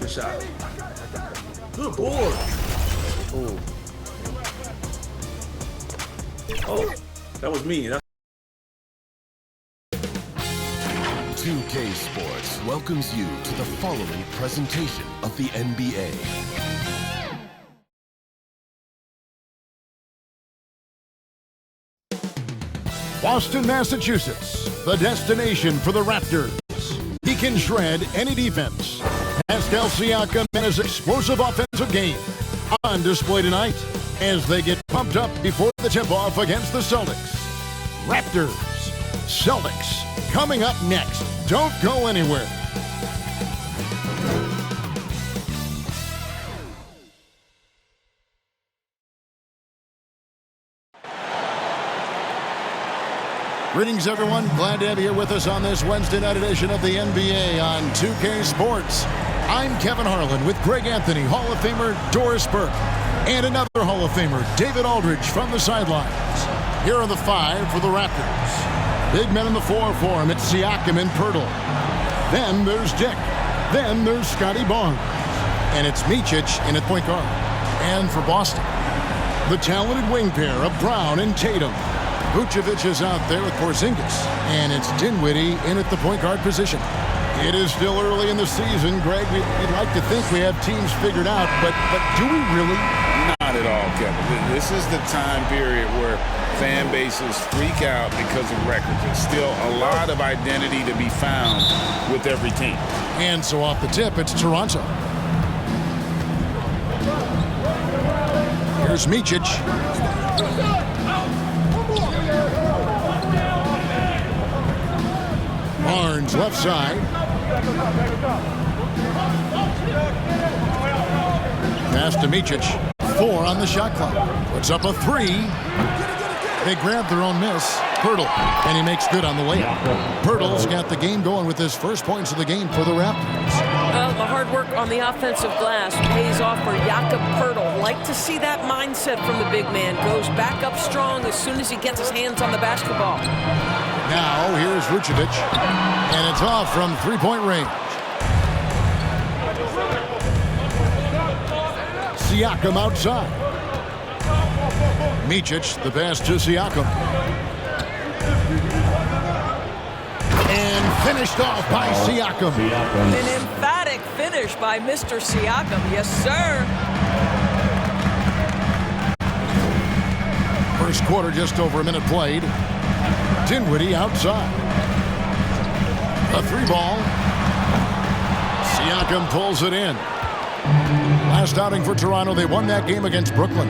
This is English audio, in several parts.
the shot. Good board. Oh. Oh, that was me. 2K Sports welcomes you to the following presentation of the NBA. Boston, Massachusetts, the destination for the Raptors. He can shred any defense. Pascal Siakam and his explosive offensive game on display tonight as they get pumped up before the tip-off against the Celtics. Raptors, Celtics, coming up next. Don't go anywhere. Greetings, everyone. Glad to have you here with us on this Wednesday night edition of the NBA on 2K Sports. I'm Kevin Harlan with Greg Anthony, Hall of Famer Doris Burke, and another Hall of Famer, David Aldridge, from the sidelines. Here are the five for the Raptors. Big men in the 4 for him. It's Siakam and Pirtle. Then there's Dick. Then there's Scotty Barnes. And it's Micic in at point guard. And for Boston, the talented wing pair of Brown and Tatum. Vucevic is out there with Porzingis, and it's Dinwiddie in at the point guard position. It is still early in the season, Greg. We'd like to think we have teams figured out, but do we really? Not at all, Kevin. This is the time period where fan bases freak out because of records. There's still a lot of identity to be found with every team. And so off the tip, it's Toronto. Here's Micic. Barnes left side. Pass to Micic. 4 on the shot clock. Puts up a 3. They grab their own miss. Pirtle, and he makes good on the layup. Pirtle's got the game going with his first points of the game for the Raptors. Well, the hard work on the offensive glass pays off for Jakob Pirtle. Like to see that mindset from the big man. Goes back up strong as soon as he gets his hands on the basketball. Now, here's Vucevic, and it's off from three-point range. Siakam outside. Micic, the pass to Siakam. And finished off by Siakam. An emphatic finish by Mr. Siakam. Yes, sir. First quarter, just over a minute played. Dinwiddie outside. A 3-ball. Siakam pulls it in. Last outing for Toronto, they won that game against Brooklyn.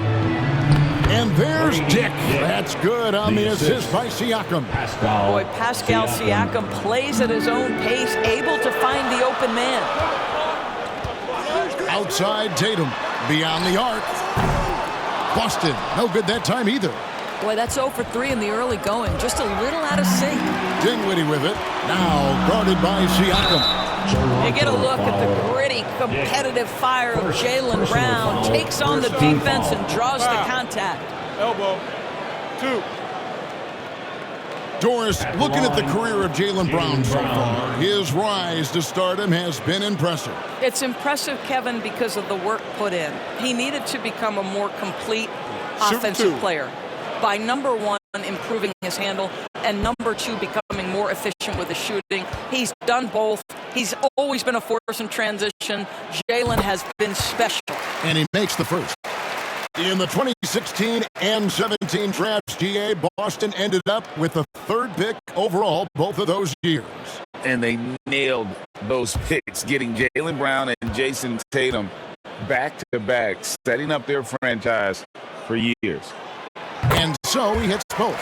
And there's Dick. That's good on the assist by Siakam. Boy, Pascal Siakam plays at his own pace, able to find the open man. Outside Tatum, beyond the arc. Boston, no good that time either. Boy, that's 0 for 3 in the early going. Just a little out of sync. Dinwiddie with it. Now guarded by Siakam. You get a look at the gritty, competitive fire of Jaylen Brown. Takes on the defense and draws the contact. Elbow. 2. Doris, looking at the career of Jaylen Brown so far, his rise to stardom has been impressive. It's impressive, Kevin, because of the work put in. He needed to become a more complete offensive player. By number 1, improving his handle, and number 2, becoming more efficient with the shooting. He's done both. He's always been a force in transition. Jaylen has been special. And he makes the first. In the 2016 and 17 drafts, GA, Boston ended up with the 3rd pick overall both of those years. And they nailed those picks, getting Jaylen Brown and Jason Tatum back-to-back, setting up their franchise for years. And so he hits both.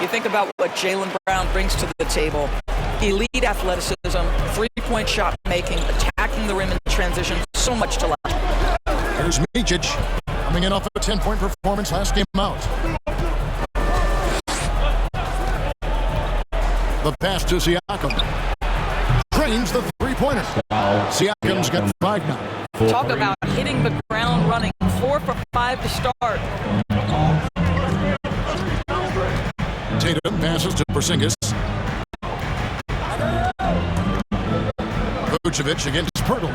You think about what Jaylen Brown brings to the table. Elite athleticism, 3-point shot making, attacking the rim in transition, so much to like. Here's Micic, coming in off a 10-point performance last game out. The pass to Siakam. Drains the 3-pointer. Siakam's got 5 now. Talk about hitting the ground running. 4 for 5 to start. Tatum passes to Porzingis. Vucevic against Pirtle.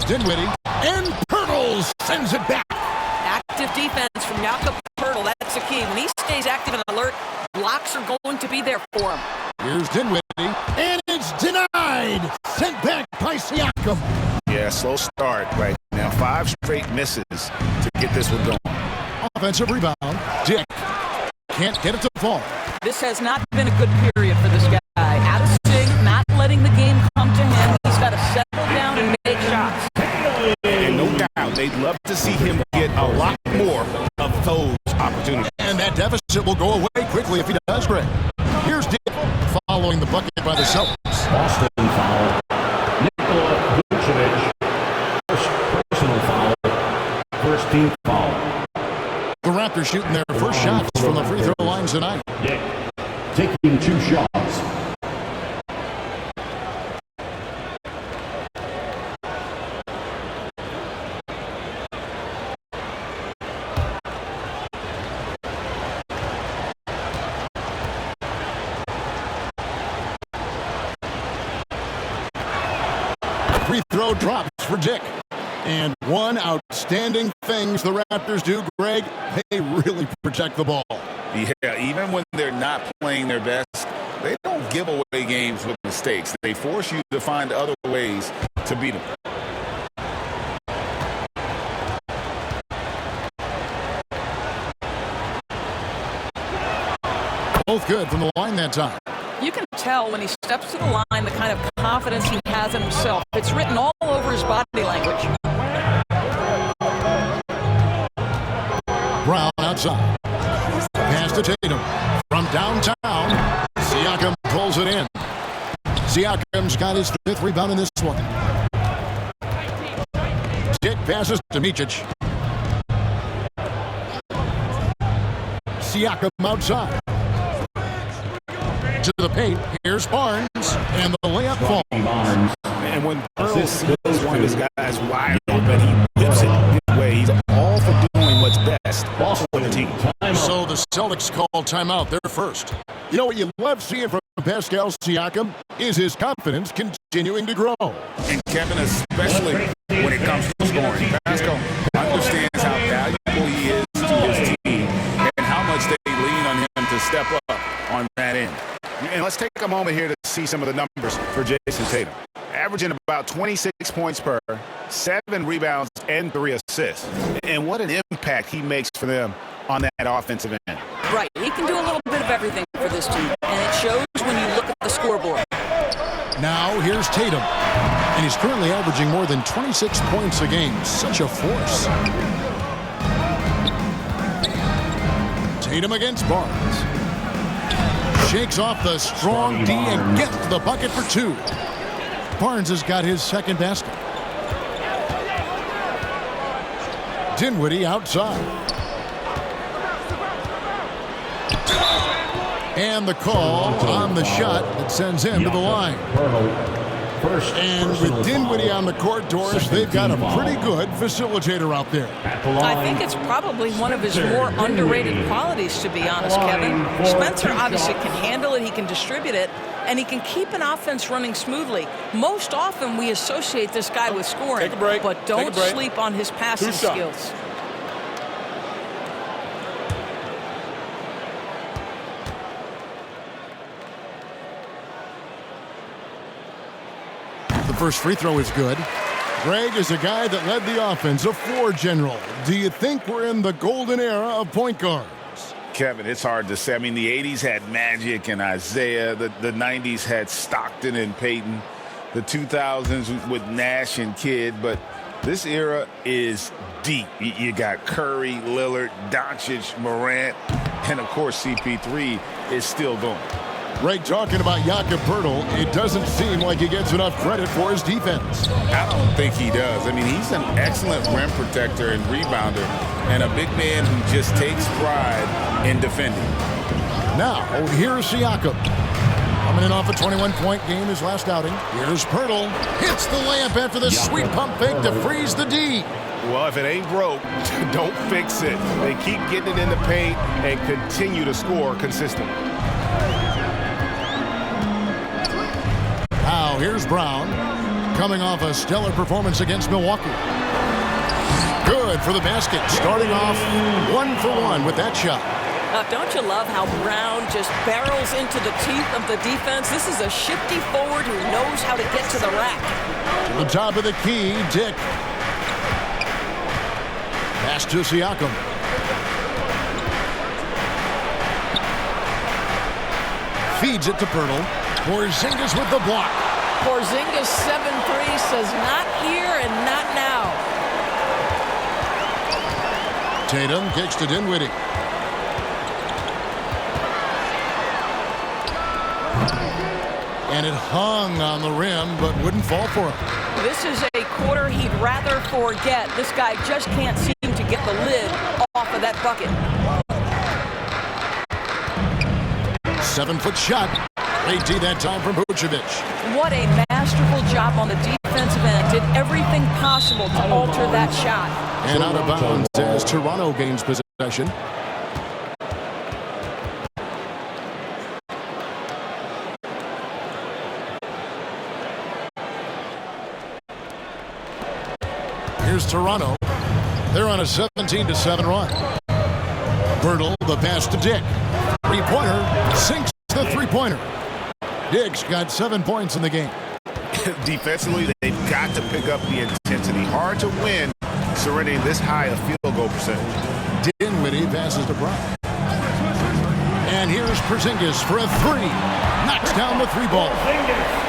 Here's Dinwiddie, and Pirtle sends it back. Active defense from Jakob Poeltl. That's the key. When he stays active and alert, blocks are going to be there for him. Here's Dinwiddie, and it's denied. Sent back by Siakam. Yeah, slow start right now. 5 straight misses to get this one going. Offensive rebound. Dick can't get it to fall. This has not been a good period for this guy. Out of sync, not letting the game come to him. He's got to settle down and make shots. And no doubt, they'd love to see him get a lot more of those opportunities. And that deficit will go away quickly if he does, Greg. Here's Dick following the bucket by the Celtics. Boston foul. Nikola Vucevic. First personal foul. First team foul. The Raptors shooting their first shots from the free throw lines tonight. Dick taking 2 shots. Free throw drops for Dick. And one outstanding things the Raptors do, Greg, they really protect the ball. Yeah, even when they're not playing their best, they don't give away games with mistakes. They force you to find other ways to beat them. Both good from the line that time. You can tell when he steps to the line the kind of confidence he has in himself. It's written all over his body language. Brown outside. Pass to Tatum. From downtown, Siakam pulls it in. Siakam's got his 5th rebound in this one. Dick passes to Micic. Siakam outside. To the paint. Here's Barnes. And the layup falls. And when Burns is one of his guys wide open, he whips it his way. He's all for doing what's best for the team. So the Celtics call timeout. They're first. You know what you love seeing from Pascal Siakam is his confidence continuing to grow. And Kevin, especially when it comes to scoring. Pascal understands how valuable he is to his team and how much they lean on him to step up on that end. And let's take a moment here to see some of the numbers for Jason Tatum. Averaging about 26 points per, 7 rebounds, and 3 assists. And what an impact he makes for them on that offensive end. Right. He can do a little bit of everything for this team, and it shows when you look at the scoreboard. Now here's Tatum. And he's currently averaging more than 26 points a game. Such a force. Tatum against Barnes. Shakes off the strong D and gets the bucket for 2. Barnes has got his 2nd basket. Dinwiddie outside. And the call on the shot that sends him to the line. And with Dinwiddie on the court, Doris, they've got a pretty good facilitator out there. I think it's probably one of his more underrated qualities, to be honest, Kevin. Spencer obviously can handle it, he can distribute it, and he can keep an offense running smoothly. Most often we associate this guy with scoring, Take a break. but don't sleep on his passing 2 shots. skills. The first free throw is good. Greg is a guy that led the offense, a floor general. Do you think we're in the golden era of point guards? Kevin, it's hard to say. I mean, the 80s had Magic and Isaiah. The 90s had Stockton and Peyton. The 2000s with Nash and Kidd. But this era is deep. You got Curry, Lillard, Doncic, Morant, and, of course, CP3 is still going. Greg talking about Jakob Poeltl, it doesn't seem like he gets enough credit for his defense. I don't think he does. I mean, he's an excellent rim protector and rebounder and a big man who just takes pride in defending. Now, here's Siakam. Coming in off a 21-point game his last outing. Here's Poeltl. Hits the layup after the sweet pump fake to freeze the D. Well, if it ain't broke, don't fix it. They keep getting it in the paint and continue to score consistently. Now, here's Brown. coming off a stellar performance against Milwaukee. Good for the basket, starting off 1 for 1 with that shot. Don't you love how Brown just barrels into the teeth of the defense? This is a shifty forward who knows how to get to the rack. To the top of the key, Dick. Pass to Siakam. Feeds it to Pirtle. Porzingis with the block. Porzingis 7-3 says not here and not now. Tatum kicks to Dinwiddie. And it hung on the rim, but wouldn't fall for him. This is a quarter he'd rather forget. This guy just can't seem to get the lid off of that bucket. 7-foot shot. Late D that time from Vucevic. What a masterful job on the defensive end. Did everything possible to alter that shot. And out of bounds as Toronto gains possession. Here's Toronto. They're on a 17-7 run. Pirtle, the pass to Dick. Three-pointer, sinks the three-pointer. Dick's got 7 points in the game. Defensively, they've got to pick up the intensity. Hard to win surrendering this high a field goal percentage. Dinwiddie passes to Brown. And here's Porzingis for a three. Knocks down the three ball.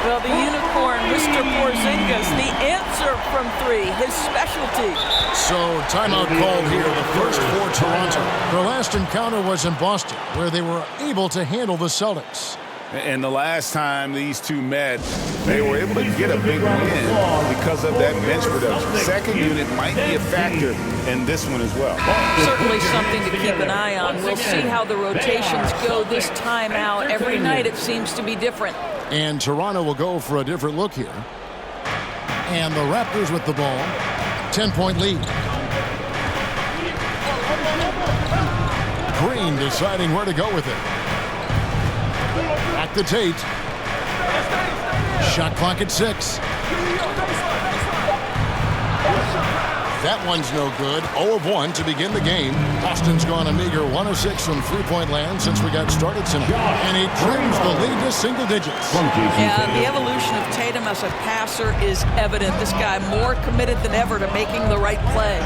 Well, the unicorn, Mr. Porzingis, the answer from three, his specialty. So, timeout called here, the first for Toronto. Their last encounter was in Boston, where they were able to handle the Celtics. And the last time these two met, they were able to get a big win because of that bench production. Second unit might be a factor in this one as well. Certainly something to keep an eye on. We'll see how the rotations go this time out. Every night it seems to be different. And Toronto will go for a different look here. And the Raptors with the ball. 10-point lead. Green deciding where to go with it. Back to Tate. Shot clock at 6. That one's no good. 0 of 1 to begin the game. Boston's gone a meager 1 of 6 from three-point land since we got started tonight. And he trims the lead to single digits. Yeah, the evolution of Tatum as a passer is evident. This guy more committed than ever to making the right play.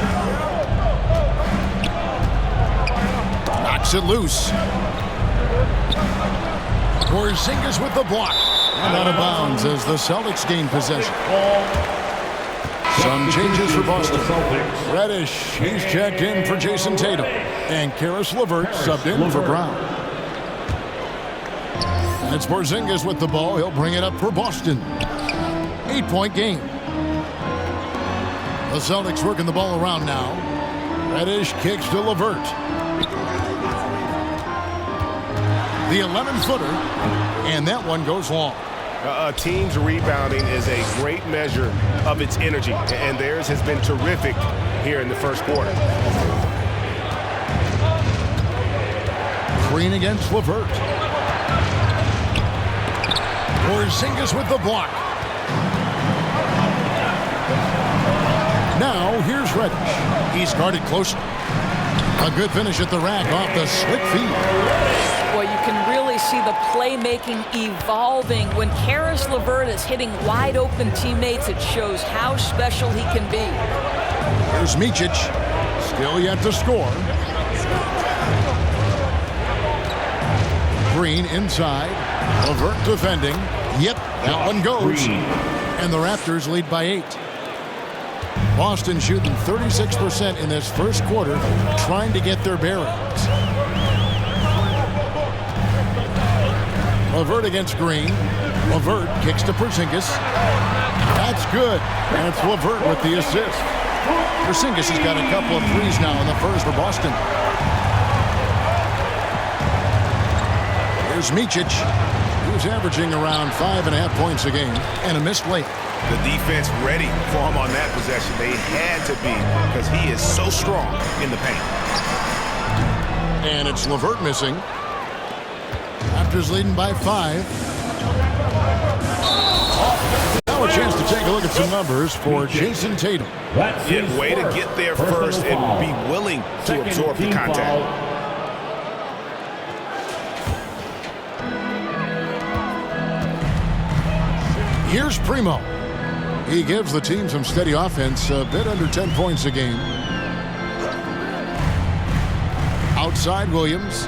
Knocks it loose. Porzingis with the block. And out of bounds as the Celtics gain possession. Some changes for Boston. Reddish, he's checked in for Jason Tatum. And Karis LeVert subbed in for Brown. And it's Porzingis with the ball. He'll bring it up for Boston. 8-point game. The Celtics working the ball around now. Reddish kicks to LeVert. The 11-footer, and that one goes long. A team's rebounding is a great measure of its energy, and theirs has been terrific here in the first quarter. Green against LeVert. Porzingis with the block. Now here's Reddish. He's guarded closely. A good finish at the rack off the slick feed. Boy, you can really see the playmaking evolving. When Karis LeVert is hitting wide-open teammates, it shows how special he can be. Here's Micic. Still yet to score. Green inside. LeVert defending. Yep, that one goes. And the Raptors lead by 8. Boston shooting 36% in this first quarter, trying to get their bearings. LeVert against Green. LeVert kicks to Porzingis. That's good. And it's LeVert with the assist. Porzingis has got a couple of threes now in the first for Boston. Here's Micic. He's averaging around 5.5 points a game and a missed layup. The defense ready for him on that possession. They had to be because he is so strong in the paint. And it's LeVert missing. Raptors leading by 5. Now a chance to take a look at some numbers for Jason Tatum. Yeah, way to get there first and be willing to absorb the contact. Here's Primo. He gives the team some steady offense, a bit under 10 points a game. Outside Williams.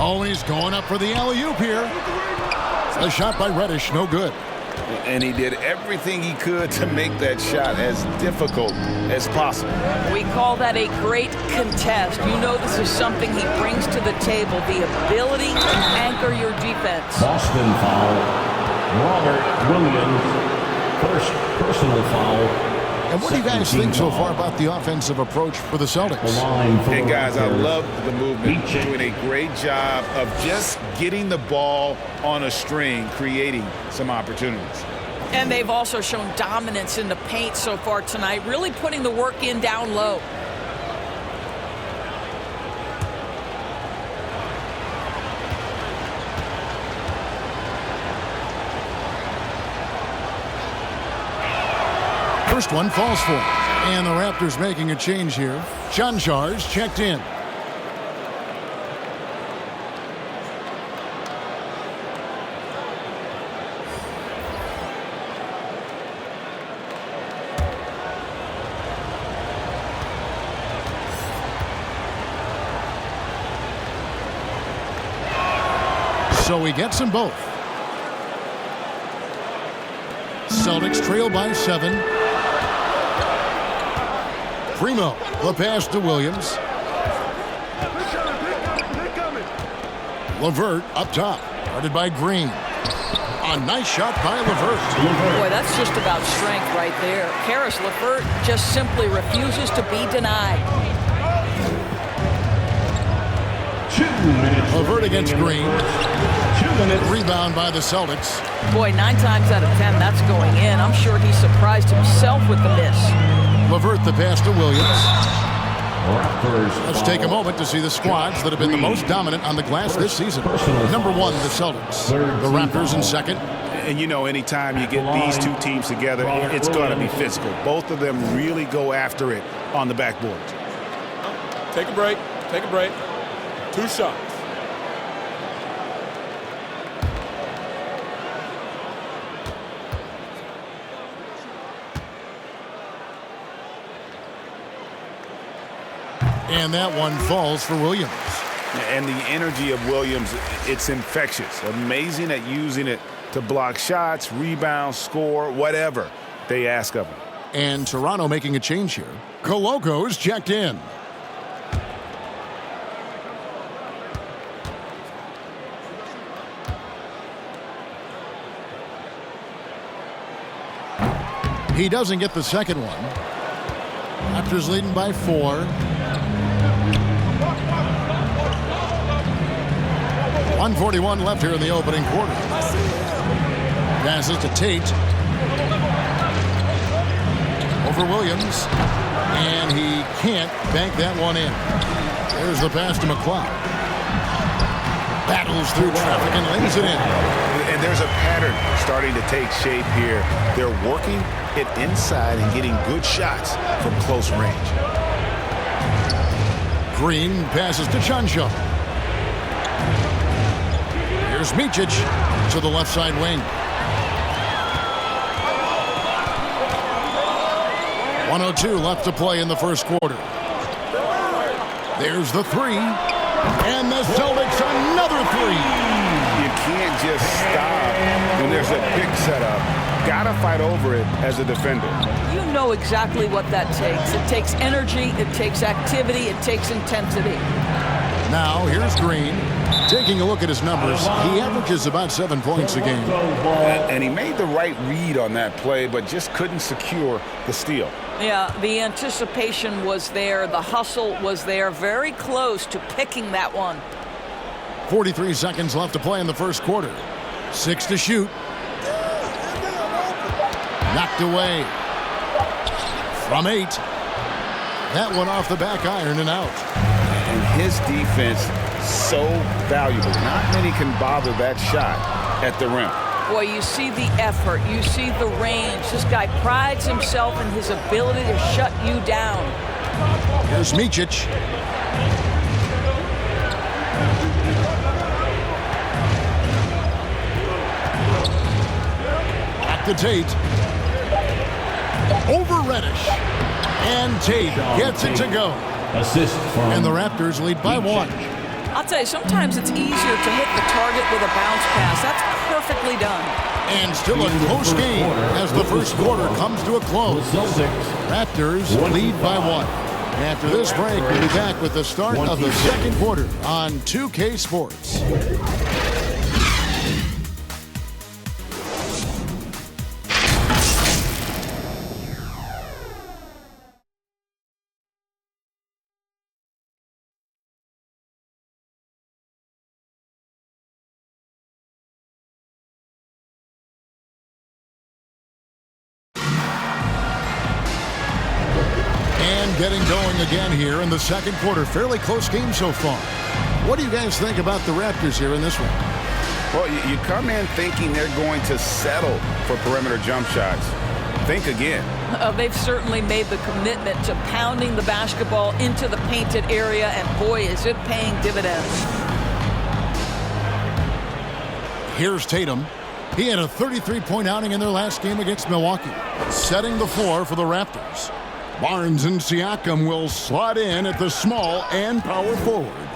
Oh, he's going up for the alley-oop here. A shot by Reddish, no good. And he did everything he could to make that shot as difficult as possible. We call that a great contest. You know this is something he brings to the table, the ability to anchor your defense. Boston foul. Robert Williams. First personal foul. And what do you guys think so far about the offensive approach for the Celtics? Hey, guys, I love the movement. Doing a great job of just getting the ball on a string, creating some opportunities. And they've also shown dominance in the paint so far tonight, really putting the work in down low. First one falls for him. And the Raptors making a change here. Chanchar's checked in. So he gets them both. Celtics trail by 7. Primo, the pass to Williams. LeVert up top, guarded by Green. A nice shot by LeVert. Boy, that's just about strength right there. Karis LeVert just simply refuses to be denied. 2 minutes. LeVert against Green. 2 minutes. Rebound by the Celtics. Boy, 9 times out of 10, that's going in. I'm sure he surprised himself with the miss. LeVert the pass to Williams. Raptors. Let's take a moment to see the squads that have been the most dominant on the glass this season. Number 1, the Celtics. The Raptors in second. And you know, anytime you get these two teams together, it's going to be physical. Both of them really go after it on the backboard. Take a break. Take a break. 2 shots. And that one falls for Williams. And the energy of Williams, it's infectious. Amazing at using it to block shots, rebound, score, whatever they ask of him. And Toronto making a change here. Coloco's checked in. He doesn't get the second one. Raptors leading by 4. 1:41 left here in the opening quarter. Passes to Tate. Over Williams. And he can't bank that one in. There's the pass to McCloud. Battles through traffic and lays it in. And there's a pattern starting to take shape here. They're working it inside and getting good shots from close range. Green passes to Chanchar's. Here's Micic to the left side wing. 1:02 left to play in the first quarter. There's the 3. And the Celtics another 3. You can't just stop when there's a pick set up. Gotta fight over it as a defender. You know exactly what that takes. It takes energy, it takes activity, it takes intensity. Now here's Green. Taking a look at his numbers, he averages about 7 points a game. And he made the right read on that play, but just couldn't secure the steal. Yeah, the anticipation was there. The hustle was there. Very close to picking that one. 43 seconds left to play in the first quarter. 6 to shoot. Knocked away. From 8. That one off the back iron and out. And his defense so valuable. Not many can bother that shot at the rim. Boy, you see the effort, you see the range. This guy prides himself in his ability to shut you down. Here's Micic. Back to Tate. Over Reddish. And Tate gets it to go. Assist from And the Raptors lead by 1. I'll tell you, sometimes it's easier to hit the target with a bounce pass. That's perfectly done. And still a close game as the first quarter comes to a close. Celtics. Raptors lead by 1. After this break, we'll be back with the start of the second quarter on 2K Sports. Getting going again here in the second quarter. Fairly close game so far. What do you guys think about the Raptors here in this one? Well, you come in thinking they're going to settle for perimeter jump shots. Think again. They've certainly made the commitment to pounding the basketball into the painted area, and boy, is it paying dividends. Here's Tatum. He had a 33-point outing in their last game against Milwaukee, setting the floor for the Raptors. Barnes and Siakam will slot in at the small and power forward.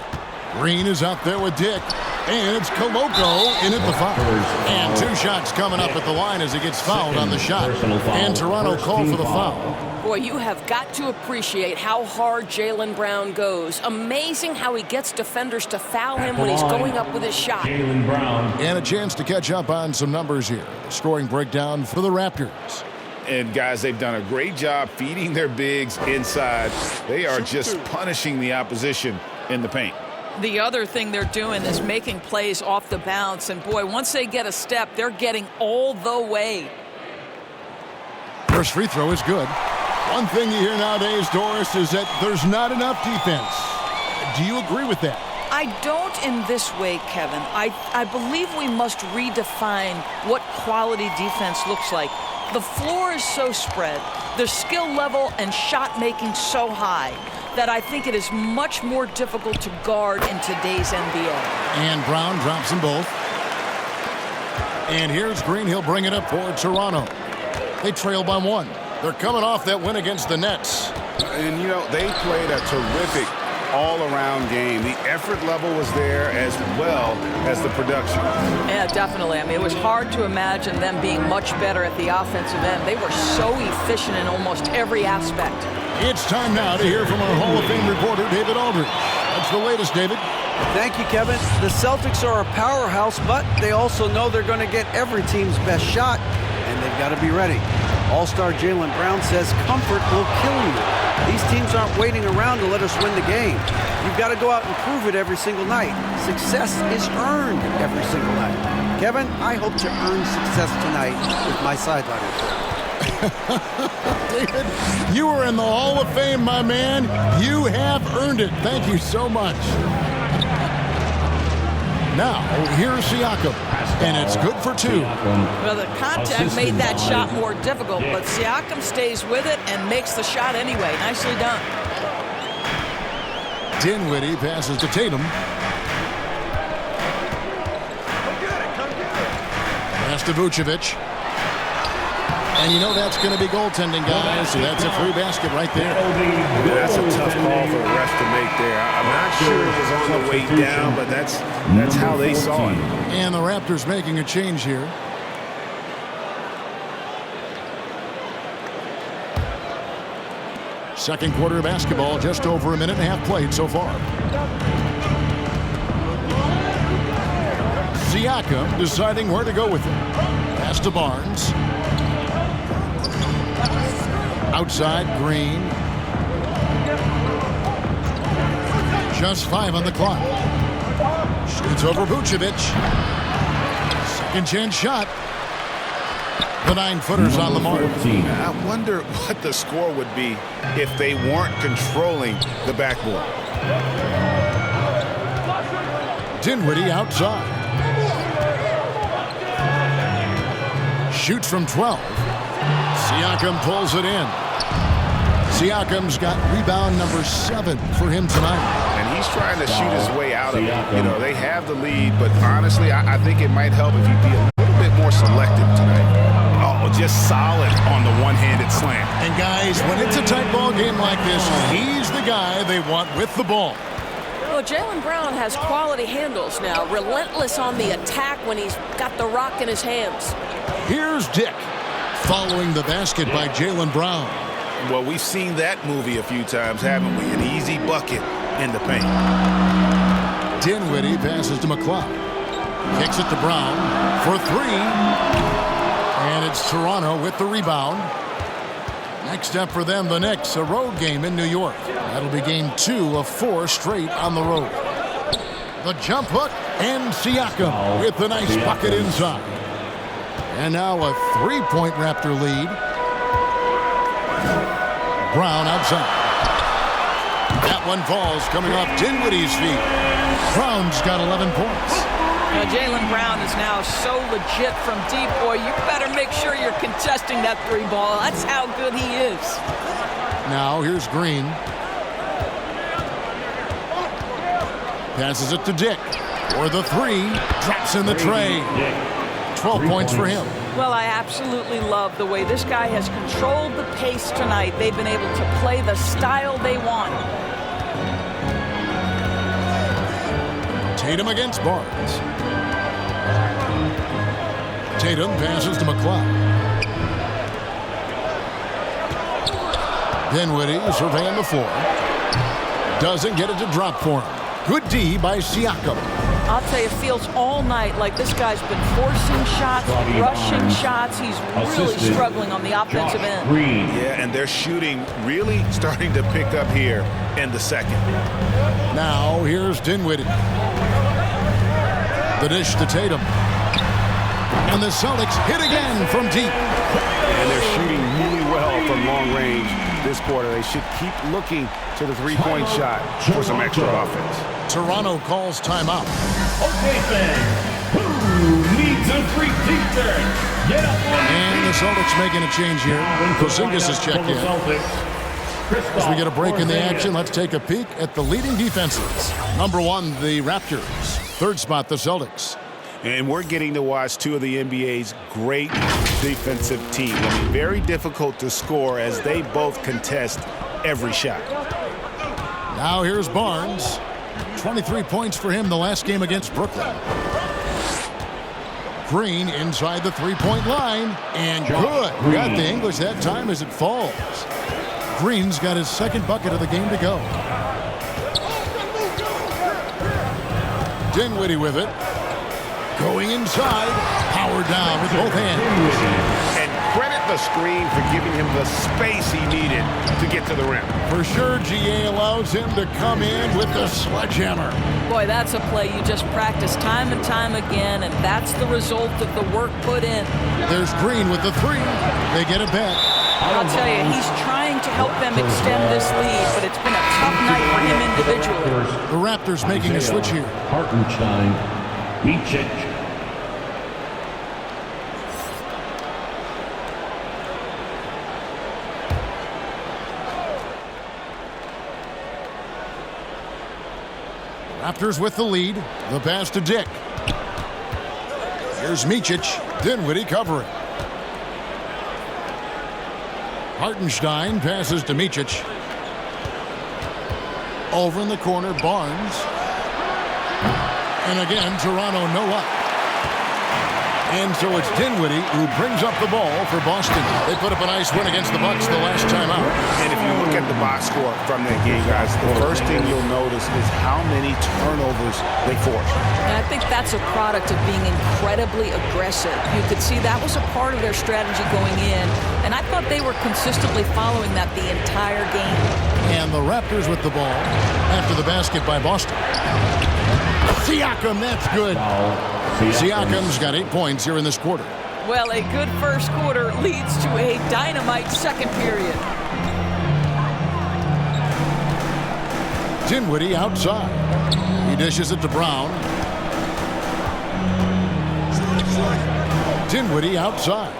Green is out there with Dick. And it's Koloko in at the foul. And 2 shots coming up at the line as he gets fouled on the shot. And Toronto called for the foul. Boy, you have got to appreciate how hard Jaylen Brown goes. Amazing how he gets defenders to foul him when he's going up with his shot. Jaylen Brown. And a chance to catch up on some numbers here. Scoring breakdown for the Raptors. And guys, they've done a great job feeding their bigs inside. They are just punishing the opposition in the paint. The other thing they're doing is making plays off the bounce. And boy, once they get a step, they're getting all the way. First free throw is good. One thing you hear nowadays, Doris, is that there's not enough defense. Do you agree with that? I don't in this way, Kevin. I believe we must redefine what quality defense looks like. The floor is so spread, the skill level and shot making so high that I think it is much more difficult to guard in today's NBA. And Brown drops them both. And here's Green. He'll bring it up for Toronto. They trail by 1. They're coming off that win against the Nets. And, you know, they played a terrific all-around game. The effort level was there as well as the production. Yeah, definitely. I mean, it was hard to imagine them being much better at the offensive end. They were so efficient in almost every aspect. It's time now to hear from our Hall of Fame reporter, David Aldridge. That's the latest, David. Thank you, Kevin. The Celtics are a powerhouse, but they also know they're going to get every team's best shot, and they've got to be ready. All-star Jaylen Brown says comfort will kill you. These teams aren't waiting around to let us win the game. You've got to go out and prove it every single night. Success is earned every single night. Kevin, I hope to earn success tonight with my sideline report. David, you are in the Hall of Fame, my man. You have earned it. Thank you so much. Now, here's Siakam, and it's good for 2. Well, the contact made that shot more difficult, but Siakam stays with it and makes the shot anyway. Nicely done. Dinwiddie passes to Tatum. Pass to Vucevic. And you know that's going to be goaltending, guys. So that's a free basket right there. That's a tough call for the refs to make there. I'm not sure it was on the way down, but that's how they saw it. And the Raptors making a change here. Second quarter of basketball, just over a minute and a half played so far. Siakam deciding where to go with it. Pass to Barnes. Outside, Green. Just 5 on the clock. Shoots over Vucevic. Second chance shot. The 9-footers on the mark. I wonder what the score would be if they weren't controlling the backboard. Dinwiddie outside. Shoots from 12. Siakam pulls it in. Siakam's got rebound number 7 for him tonight. And he's trying to shoot his way out of it. You know, they have the lead, but honestly, I think it might help if you be a little bit more selective tonight. Oh, just solid on the one-handed slam. And guys, when it's a tight ball game like this, he's the guy they want with the ball. Well, Jaylen Brown has quality handles now. Relentless on the attack when he's got the rock in his hands. Here's Dick following the basket by Jaylen Brown. Well, we've seen that movie a few times, haven't we? An easy bucket in the paint. Dinwiddie passes to McCloud. Kicks it to Brown for 3. And it's Toronto with the rebound. Next up for them, the Knicks, a road game in New York. That'll be game 2 of 4 straight on the road. The jump hook, and Siakam with the nice bucket inside. And now a 3-point Raptor lead. Brown outside. That one falls, coming off Dinwiddie's feet. Brown's got 11 points. Now, Jaylen Brown is now so legit from deep, boy. You better make sure you're contesting that 3 ball. That's how good he is. Now here's Green. Passes it to Dick. For the 3. Drops in the tray. 12 points for him. Well, I absolutely love the way this guy has controlled the pace tonight. They've been able to play the style they want. Tatum against Barnes. Tatum passes to McCloud. Dinwiddie surveying the floor. Doesn't get it to drop for him. Good D by Siakam. I'll tell you, it feels all night like this guy's been forcing shots, rushing shots. He's really struggling on the offensive end. Yeah, and they're shooting really starting to pick up here in the second. Now here's Dinwiddie. The dish to Tatum. And the Celtics hit again from deep. And they're shooting really well from long range this quarter. They should keep looking to the three-point shot for some extra offense. Toronto calls timeout. Okay, fans, who needs a free defense? Get up on And the Celtics making a change here. Porzingis is checked in. As we get a break in the action, let's take a peek at the leading defenses. Number 1, the Raptors. 3rd spot, the Celtics. And we're getting to watch 2 of the NBA's great defensive teams. I mean, very difficult to score as they both contest every shot. Now here's Barnes. 23 points for him the last game against Brooklyn. Green inside the 3-point line. And good. Got the English that time as it falls. Green's got his 2nd bucket of the game to go. Dinwiddie with it. Going inside. Power down with both hands. And credit the screen for giving him the space he needed to get to the rim. For sure, GA allows him to come in with the sledgehammer. Boy, that's a play you just practice time and time again, and that's the result of the work put in. There's Green with the 3. They get it back. I'll tell you, he's trying to help them extend this lead, but it's been a tough night for him individually. The Raptors making a switch here. Hartenstein, Micic. Raptors with the lead. The pass to Dick. Here's Micic. Dinwiddie covering. Hartenstein passes to Micic. Over in the corner, Barnes. And again, Toronto no up. And so it's Dinwiddie who brings up the ball for Boston. They put up a nice win against the Bucks the last time out. And if you look at the box score from that game, guys, the first thing you'll notice is how many turnovers they forced. And I think that's a product of being incredibly aggressive. You could see that was a part of their strategy going in, and I thought they were consistently following that the entire game. And the Raptors with the ball after the basket by Boston. Siakam, that's good. Siakam's got 8 points here in this quarter. Well, a good first quarter leads to a dynamite second period. Dinwiddie outside. He dishes it to Brown. Dinwiddie outside.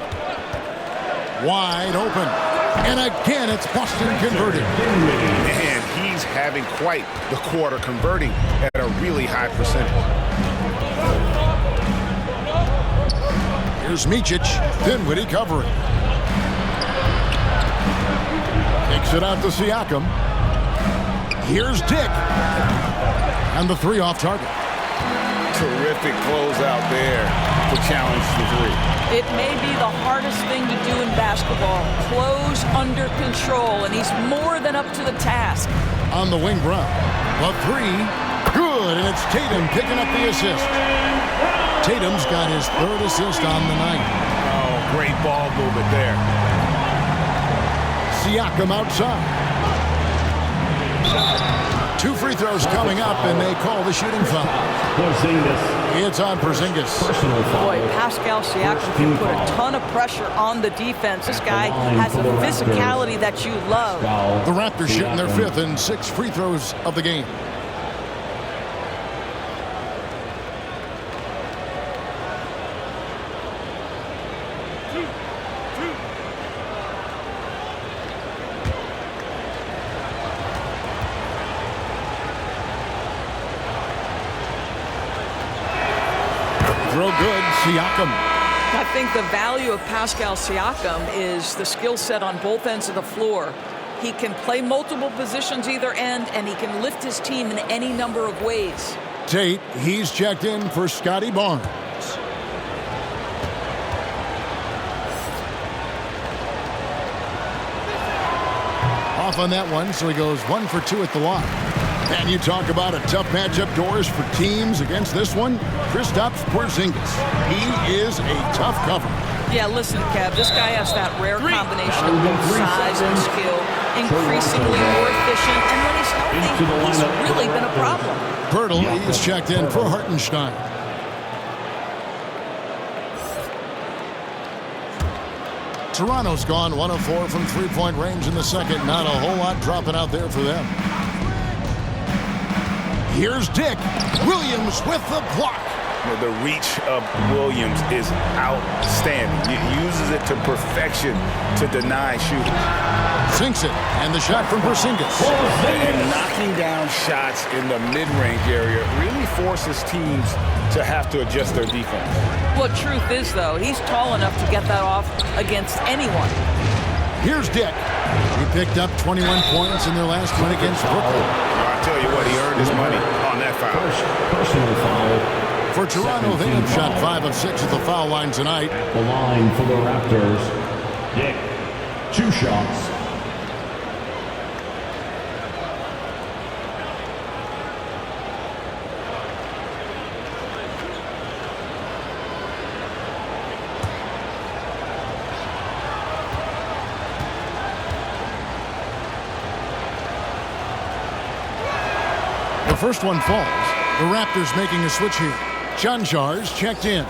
Wide open. And again, it's Boston converted. And he's having quite the quarter, converting at a really high percentage. Here's Micic. Dinwiddie covering. Kicks it out to Siakam. Here's Dick. And the three off target. Terrific closeout there to challenge the three. It may be the hardest thing to do in basketball. Close under control, and he's more than up to the task. On the wing, Brown. The three. Good, and it's Tatum picking up the assist. Tatum's got his third assist on the night. Oh, great ball movement there. Siakam outside. 2 free throws coming up, and they call the shooting foul. It's on Porzingis. Boy, Pascal Siakam can put a ton of pressure on the defense. This guy has a physicality that you love. The Raptors shooting their 5th and 6th free throws of the game. Throw good, Siakam. I think the value of Pascal Siakam is the skill set on both ends of the floor. He can play multiple positions either end, and he can lift his team in any number of ways. Tate, he's checked in for Scotty Barnes. Off on that one, so he goes 1 for 2 at the line. And you talk about a tough matchup, Doris, for teams against this one. Kristaps Porzingis. He is a tough cover. Yeah, listen, Kev, this guy has that rare combination of both size and skill, increasingly more efficient, and when he's healthy, he's really been a problem. Pirtle, he's checked in for Hartenstein. Toronto's gone 1 of 4 from three-point range in the second. Not a whole lot dropping out there for them. Here's Dick. Williams with the block. The reach of Williams is outstanding. He uses it to perfection to deny shooting. Sinks it, and the shot from Porzingis. And knocking down shots in the mid-range area really forces teams to have to adjust their defense. Well, truth is, though, he's tall enough to get that off against anyone. Here's Dick. He picked up 21 points in their last win against Brooklyn. I'll tell you what, he earned his money on that foul. Personal foul. For Toronto, they have shot 5 of 6 at the foul line tonight. The line for the Raptors. Dick, 2 shots. The first one falls. The Raptors making a switch here. Chanjar's checked in.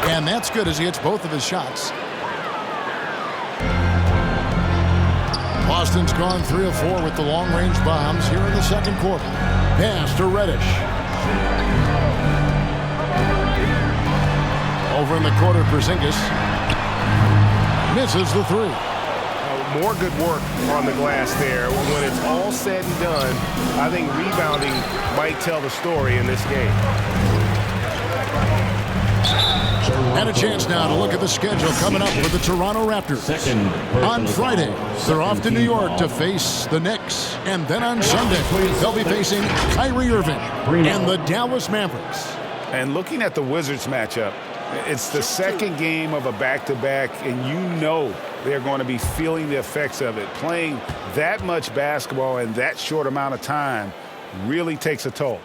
And that's good as he hits both of his shots. Boston's gone 3 of 4 with the long-range bombs here in the second quarter. Pass to Reddish. Over in the corner, Porzingis misses the 3. More good work on the glass there. When it's all said and done, I think rebounding might tell the story in this game. And a chance now to look at the schedule coming up for the Toronto Raptors. On Friday, they're off to New York to face the Knicks. And then on Sunday, they'll be facing Kyrie Irving and the Dallas Mavericks. And looking at the Wizards matchup, it's the second game of a back-to-back, and you know they're going to be feeling the effects of it. Playing that much basketball in that short amount of time really takes a toll.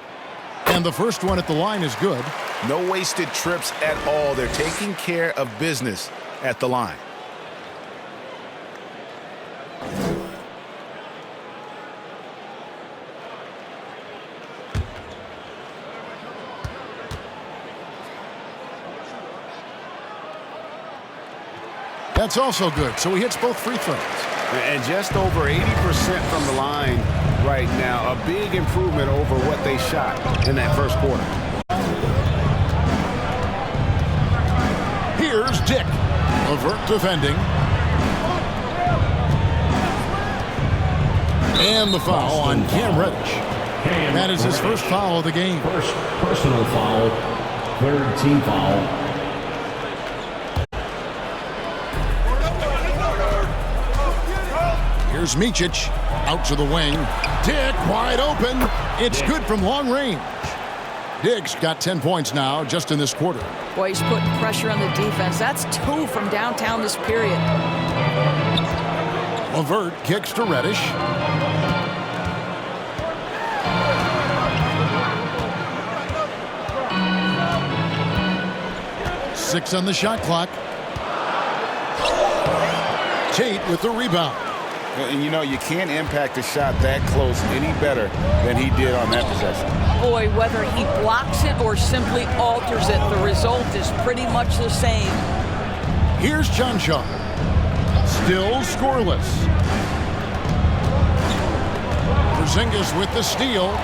And the first one at the line is good. No wasted trips at all. They're taking care of business at the line. That's also good. So he hits both free throws. And just over 80% from the line right now. A big improvement over what they shot in that first quarter. Here's Dick. LeVert defending. And the foul on Cam Reddish. That is his first foul of the game. First personal foul, third team foul. Here's Micic out to the wing. Dick wide open. It's good from long range. Dick's got 10 points now just in this quarter. Boy, he's putting pressure on the defense. That's 2 from downtown this period. LeVert kicks to Reddish. Six on the shot clock. Tate with the rebound. And you know, you can't impact a shot that close any better than he did on that possession. Boy, whether he blocks it or simply alters it, the result is pretty much the same. Here's Chanchan. Still scoreless. Porzingis with the steal.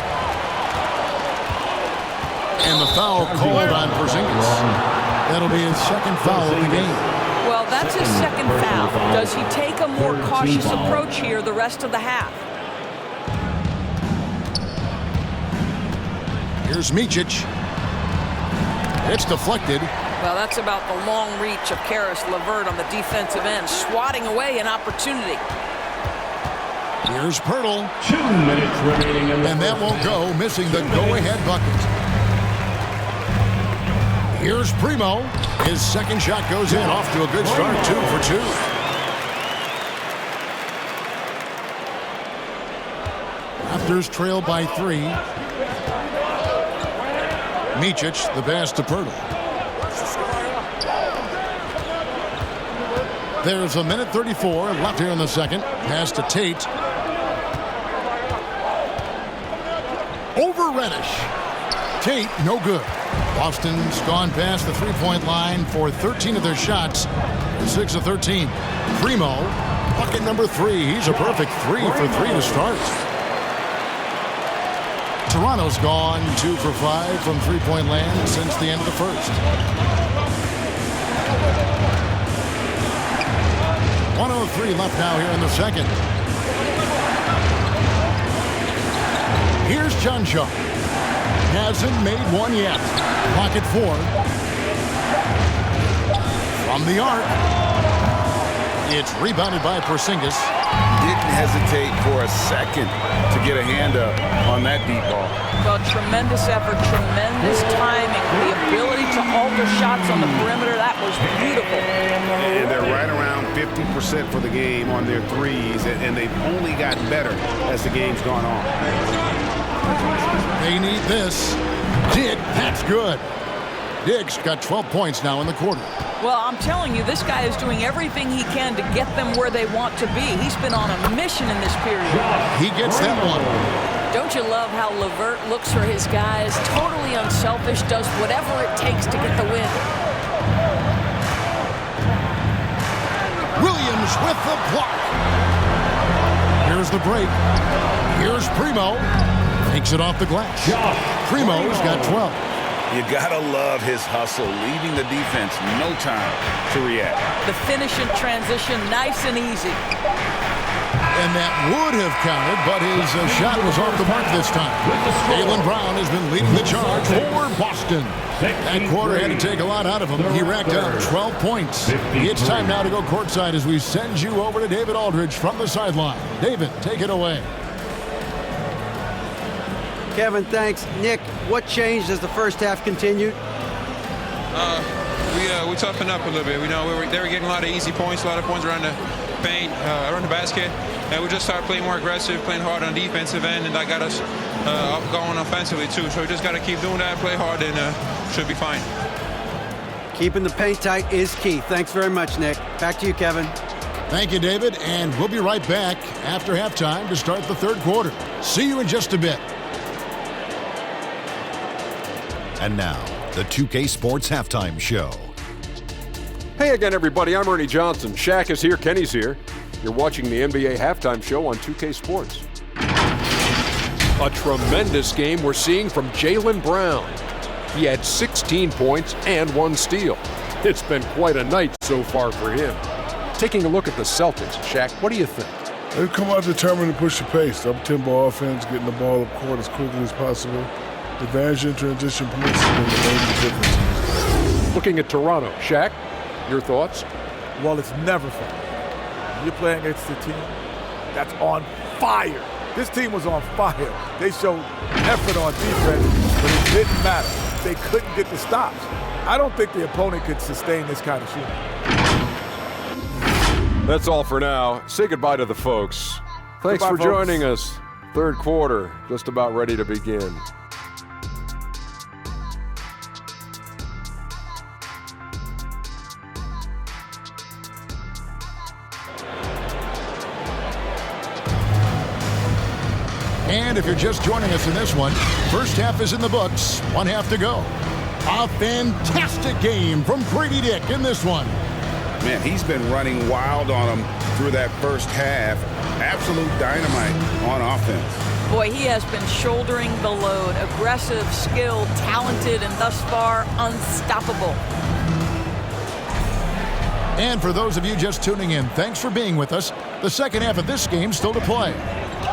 And the foul called on Porzingis. That'll be his second foul of the game. Well, that's his second foul. Does he take a more cautious approach here the rest of the half? Here's Micic. It's deflected. Well, that's about the long reach of Karis LeVert on the defensive end, swatting away an opportunity. Here's Pirtle. 2 minutes remaining in the And that won't go, missing the go-ahead bucket. Here's Primo. His second shot goes in, off to a good start, 2 for 2. Raptors trail by 3. Micic, the pass to Pirtle. There's a minute 34 left here in the second. Pass to Tate. Over Reddish. Tate, no good. Boston's gone past the three-point line for 13 of their shots. 6 of 13. Primo, bucket number 3. He's a perfect 3 for 3 to start. Toronto's gone 2 for 5 from three-point land since the end of the first. 1:03 left now here in the second. Here's Chanchan. Hasn't made one yet. Pocket 4. From the arc. It's rebounded by Porzingis. Didn't hesitate for a second to get a hand up on that deep ball. Well, tremendous effort, tremendous timing, the ability to alter shots on the perimeter. That was beautiful. And they're right around 50% for the game on their threes, and they've only gotten better as the game's gone on. They need this. Dick, that's good. Dick's got 12 points now in the quarter. Well, I'm telling you, this guy is doing everything he can to get them where they want to be. He's been on a mission in this period. He gets that one. Don't you love how LeVert looks for his guys? Totally unselfish, does whatever it takes to get the win. Williams with the block. Here's the break. Here's Primo. Takes it off the glass. Primo's got 12. You gotta love his hustle, leaving the defense no time to react. The finish in transition, nice and easy. And that would have counted, but his shot was off the mark this time. Jaylen Brown has been leading the charge for Boston. That quarter had to take a lot out of him. He racked up 12 points. It's time now to go courtside as we send you over to David Aldridge from the sideline. David, take it away. Kevin, thanks. Nick, what changed as the first half continued? We toughened up a little bit. We know they were getting a lot of easy points, a lot of points around the paint, around the basket, and we just started playing more aggressive, playing hard on the defensive end, and that got us going offensively too. So we just got to keep doing that, play hard, and should be fine. Keeping the paint tight is key. Thanks very much, Nick. Back to you, Kevin. Thank you, David, and we'll be right back after halftime to start the third quarter. See you in just a bit. And now, the 2K Sports Halftime Show. Hey again, everybody. I'm Ernie Johnson. Shaq is here. Kenny's here. You're watching the NBA Halftime Show on 2K Sports. A tremendous game we're seeing from Jaylen Brown. He had 16 points and 1 steal. It's been quite a night so far for him. Taking a look at the Celtics, Shaq, what do you think? They've come out determined to push the pace. Up-tempo offense, getting the ball up court as quickly as possible. Advantage in transition points has been the major difference. Looking at Toronto, Shaq, your thoughts? Well, it's never fun. You're playing against a team that's on fire. This team was on fire. They showed effort on defense, but it didn't matter. They couldn't get the stops. I don't think the opponent could sustain this kind of shooting. That's all for now. Say goodbye to the folks. Thanks Goodbye, for joining us. Third quarter, just about ready to begin. And if you're just joining us in this one, first half is in the books, 1 half to go. A fantastic game from Grady Dick in this one. Man, he's been running wild on them through that first half. Absolute dynamite on offense. Boy, he has been shouldering the load. Aggressive, skilled, talented, and thus far unstoppable. And for those of you just tuning in, thanks for being with us. The second half of this game still to play.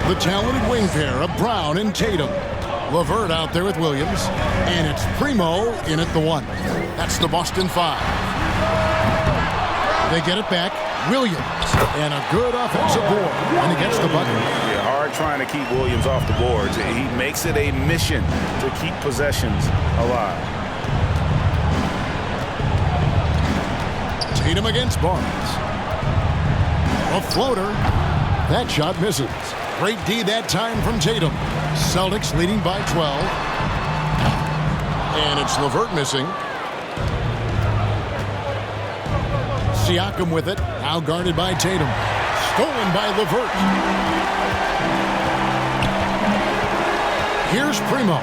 The talented wing pair of Brown and Tatum. LeVert out there with Williams. And it's Primo in at the 1. That's the Boston 5. They get it back. Williams. And a good offensive board. And he gets the bucket. Yeah, hard trying to keep Williams off the boards. He makes it a mission to keep possessions alive. Tatum against Barnes. A floater. That shot misses. Great D that time from Tatum. Celtics leading by 12. And it's LeVert missing. Siakam with it. Now guarded by Tatum. Stolen by LeVert. Here's Primo.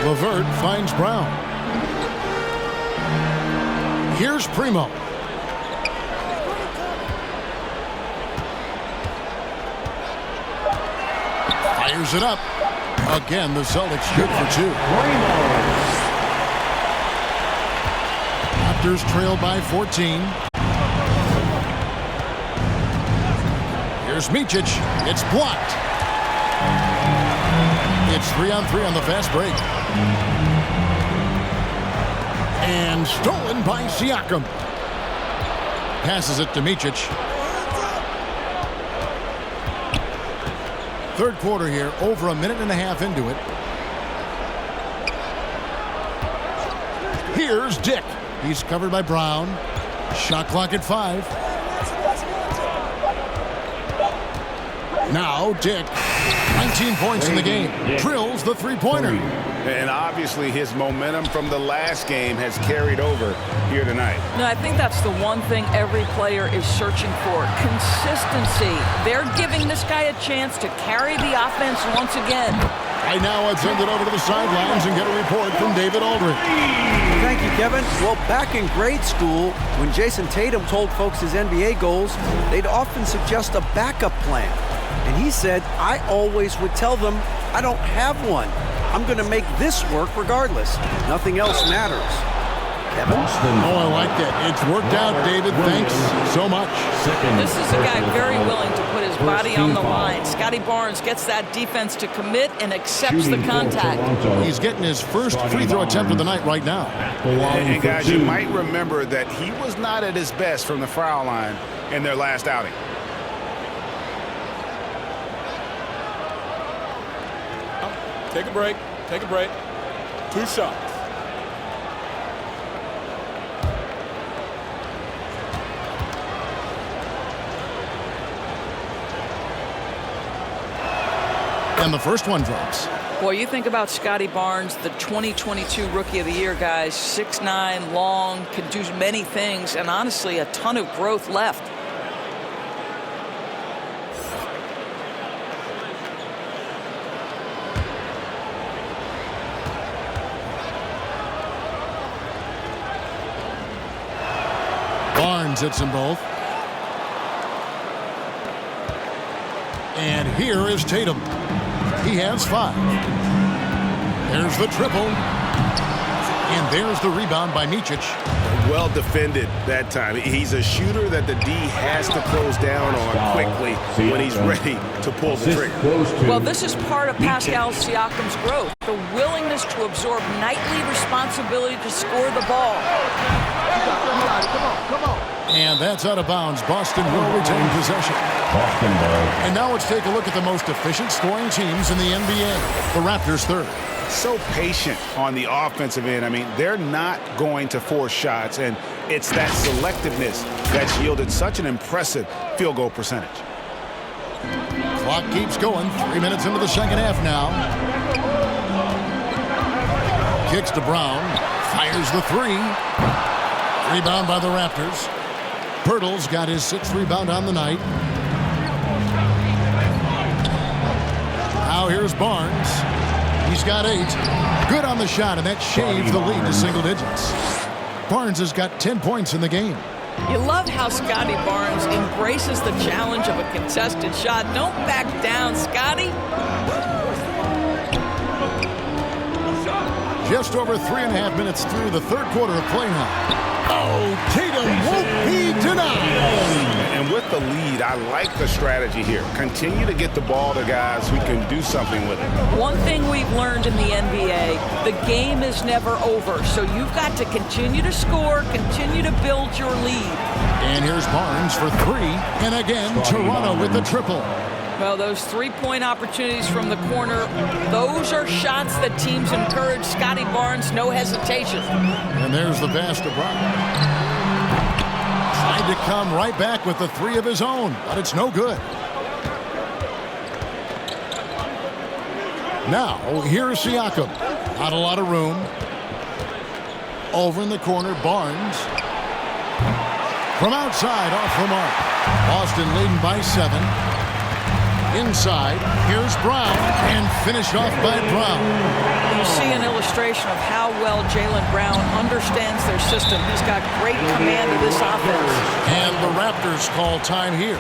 LeVert finds Brown. Here's Primo. Fires it up. Again, the Celtics good for 2. Raptors trail by 14. Here's Micic. It's blocked. It's 3-on-3 on the fast break. And stolen by Siakam. Passes it to Micic. Third quarter here, over a minute and a half into it. Here's Dick. He's covered by Brown. Shot clock at 5. Now Dick, 19 points in the game. Drills the three-pointer. And obviously his momentum from the last game has carried over here tonight. No, I think that's the one thing every player is searching for. Consistency. They're giving this guy a chance to carry the offense once again. Right now, I'd send it over to the sidelines and get a report from David Aldridge. Thank you, Kevin. Well, back in grade school, when Jason Tatum told folks his NBA goals, they'd often suggest a backup plan. And he said, I always would tell them, I don't have one. I'm going to make this work regardless. Nothing else matters. Kevin? Oh, I like that. It's worked out, David. Thanks so much. This is a guy very willing to put his body on the line. Scotty Barnes gets that defense to commit and accepts the contact. He's getting his first free throw attempt of the night right now. And guys, you might remember that he was not at his best from the foul line in their last outing. Take a break. Take a break. 2 shots. And the first one drops. Boy, you think about Scotty Barnes, the 2022 Rookie of the Year, guys. 6'9", long, can do many things, and honestly, a ton of growth left. Barnes hits them both. And here is Tatum. He has 5. There's the triple. And there's the rebound by Micic. Well defended that time. He's a shooter that the D has to close down on quickly when he's ready to pull the trigger. Well, this is part of Pascal Siakam's growth, the willingness to absorb nightly responsibility to score the ball. And that's out of bounds. Boston will retain possession. And now let's take a look at the most efficient scoring teams in the NBA. The Raptors third. So patient on the offensive end. I mean, they're not going to force shots, and it's that selectiveness that's yielded such an impressive field goal percentage. Clock keeps going. 3 minutes into the second half now. Kicks to Brown. Fires the 3. Rebound by the Raptors. Pirtle's got his 6th rebound on the night. Now here's Barnes. He's got 8. Good on the shot, and that shaves the lead to single digits. Barnes has got 10 points in the game. You love how Scotty Barnes embraces the challenge of a contested shot. Don't back down, Scotty. Just over 3.5 minutes through the third quarter of play now. Oh, Tatum won't be denied. And with the lead, I like the strategy here. Continue to get the ball to guys who can do something with it. One thing we've learned in the NBA, the game is never over. So you've got to continue to score, continue to build your lead. And here's Barnes for 3. And again, Toronto with the triple. Well, those 3-point opportunities from the corner, those are shots that teams encourage. Scotty Barnes, no hesitation. And there's the pass to Brown. Tried to come right back with the 3 of his own, but it's no good. Now, here's Siakam. Not a lot of room. Over in the corner, Barnes. From outside, off the mark. Boston leading by 7. Inside, here's Brown, and finished off by Brown. You see an illustration of how well Jaylen Brown understands their system. He's got great command of this offense. And the Raptors call time here.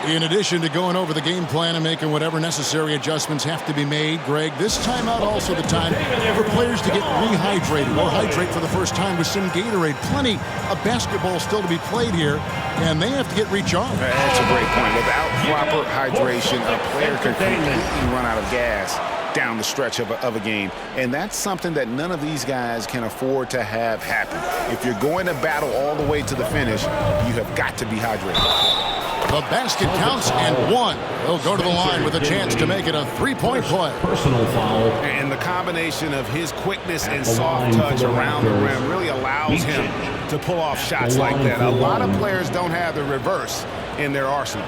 In addition to going over the game plan and making whatever necessary adjustments have to be made, Greg, this timeout also the time for players to get rehydrated or hydrate for the first time with some Gatorade. Plenty of basketball still to be played here, and they have to get recharged. That's a great point. Without proper hydration, a player can completely run out of gas down the stretch of a game. And that's something that none of these guys can afford to have happen. If you're going to battle all the way to the finish, you have got to be hydrated. The basket counts and 1. He'll go to the line with a chance to make it a 3-point play. Personal foul. And the combination of his quickness and soft touch around the rim really allows him to pull off shots like that. A lot of players don't have the reverse in their arsenal.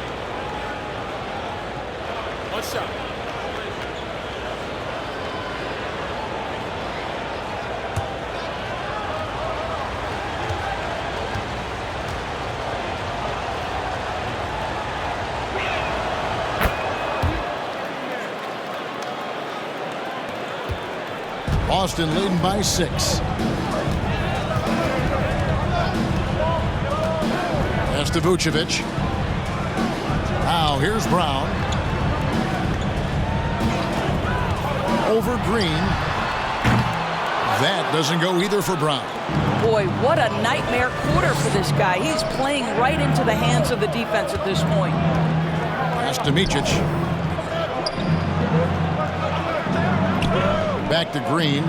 One shot. Boston leading by 6. Pass to Vucevic. Now here's Brown. Over Green. That doesn't go either for Brown. Boy, what a nightmare quarter for this guy. He's playing right into the hands of the defense at this point. Pass to Micic. Back to Green.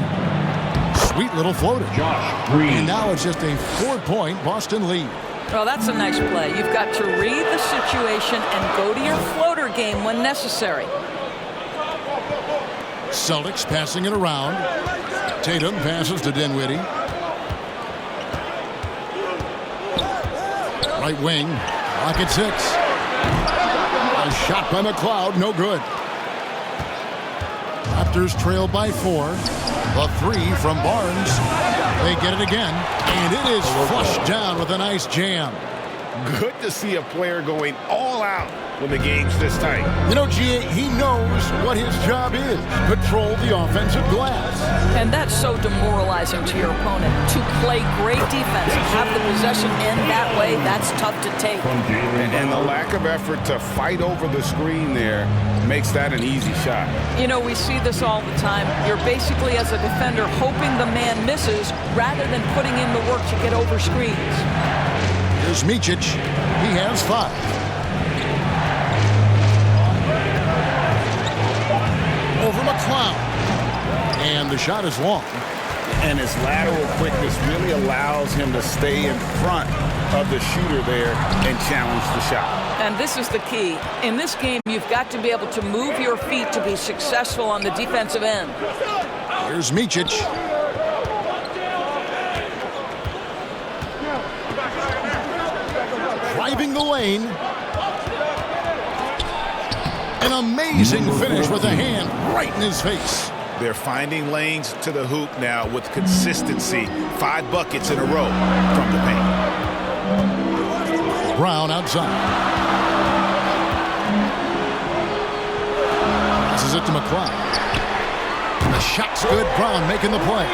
Sweet little floater. Josh Green. And now it's just a 4-point Boston lead. Well, that's a nice play. You've got to read the situation and go to your floater game when necessary. Celtics passing it around. Tatum passes to Dinwiddie. Right wing. Rocket 6. A shot by McLeod. No good. Raptors trail by 4. The 3 from Barnes. They get it again. And it is flushed down with a nice jam. Good to see a player going all out when the game's this tight. You know, G.A., he knows what his job is. Control the offensive glass. And that's so demoralizing to your opponent. To play great defense and have the possession end that way, that's tough to take. And the lack of effort to fight over the screen there makes that an easy shot. You know, we see this all the time. You're basically, as a defender, hoping the man misses rather than putting in the work to get over screens. Here's Micic. He has 5. Over McCloud. And the shot is long. And his lateral quickness really allows him to stay in front of the shooter there and challenge the shot. And this is the key. In this game, you've got to be able to move your feet to be successful on the defensive end. Here's Micic. Driving the lane. An amazing finish with a hand right in his face. They're finding lanes to the hoop now with consistency. 5 buckets in a row from the paint. Brown outside. Passes it to McCloud. The shot's good. Brown making the play.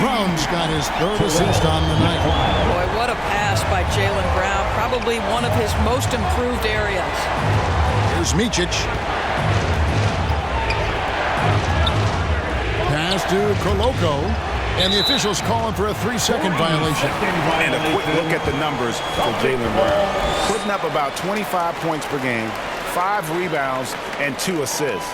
Brown's got his 3rd assist on the night. Boy, what a pass by Jaylen Brown. Probably one of his most improved areas. Here's Micic. Pass to Koloko. And the officials calling for a 3-second violation. And a quick look at the numbers for Jaylen Brown. Putting up about 25 points per game, 5 rebounds, and 2 assists.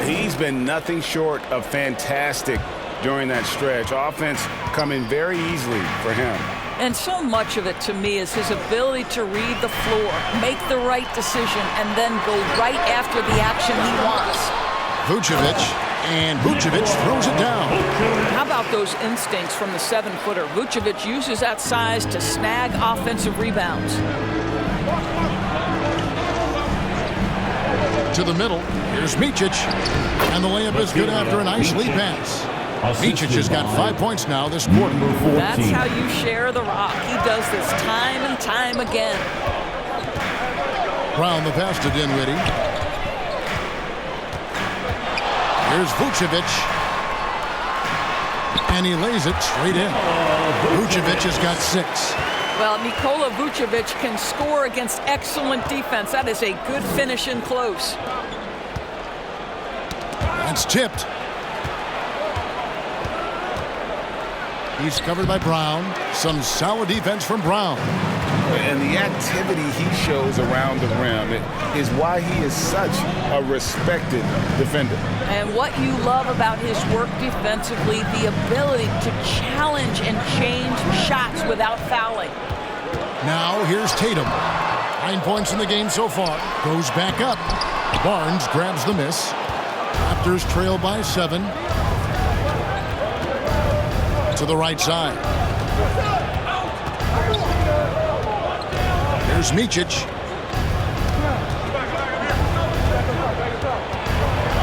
He's been nothing short of fantastic during that stretch. Offense coming very easily for him. And so much of it, to me, is his ability to read the floor, make the right decision, and then go right after the action he wants. Vucevic, and Vucevic throws it down. How about those instincts from the 7-footer? Vucevic uses that size to snag offensive rebounds. To the middle, here's Micic, and the layup is good after a nice lead pass. Micic has got 5 points now this quarter. That's how you share the rock. He does this time and time again. Brown the pass to Dinwiddie. Here's Vucevic. And he lays it straight in. Vucevic has got 6. Well, Nikola Vucevic can score against excellent defense. That is a good finish in close. That's tipped. He's covered by Brown. Some solid defense from Brown. And the activity he shows around the rim is why he is such a respected defender. And what you love about his work defensively, the ability to challenge and change shots without fouling. Now here's Tatum. 9 points in the game so far. Goes back up. Barnes grabs the miss. Raptors trail by 7. To the right side. Here's Micic.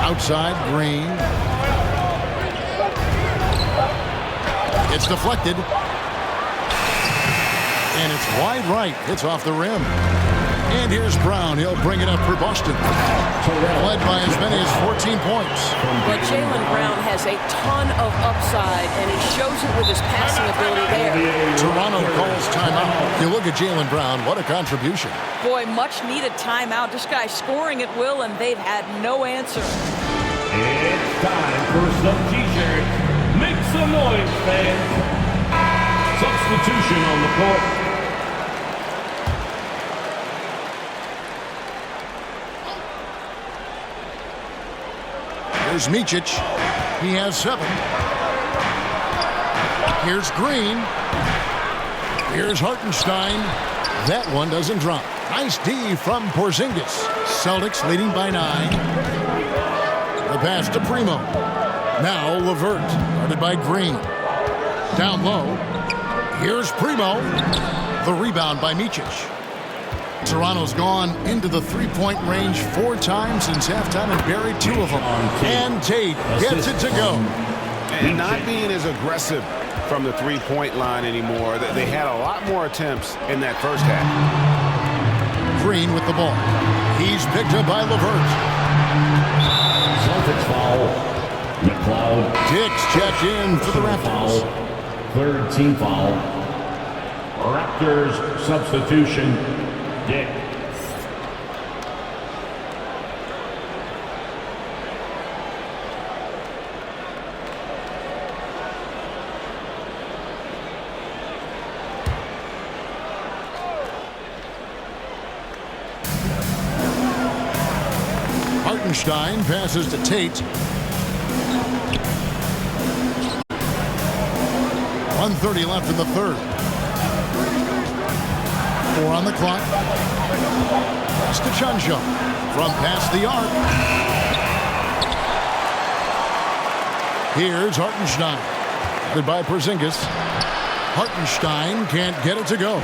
Outside, Green. It's deflected. And it's wide right. It's off the rim. And here's Brown. He'll bring it up for Boston. Led by as many as 14 points. But Jaylen Brown has a ton of upside, and he shows it with his passing ability there. Toronto calls timeout. You look at Jaylen Brown, what a contribution. Boy, much needed timeout. This guy's scoring at will, and they've had no answer. It's time for some T-shirts. Make some noise, fans. Substitution on the court. Here's Micic. He has 7. Here's Green. Here's Hartenstein. That one doesn't drop. Nice D from Porzingis. Celtics leading by 9. The pass to Primo. Now Levert. Guarded by Green. Down low. Here's Primo. The rebound by Micic. Toronto's gone into the 3-point range 4 times since halftime and buried 2 of them. And Tate gets it to go. And not being as aggressive from the three-point line anymore. They had a lot more attempts in that first half. Green with the ball. He's picked up by LeVert. Celtics foul. McLeod. Dix checked in for the Raptors. Third team foul. Raptors substitution. Dick. Hartenstein passes to Tate. 1:30 left in the third. 4 on the clock. Stachancho from past the arc. Here's Hartenstein. Goodbye, Porzingis. Hartenstein can't get it to go.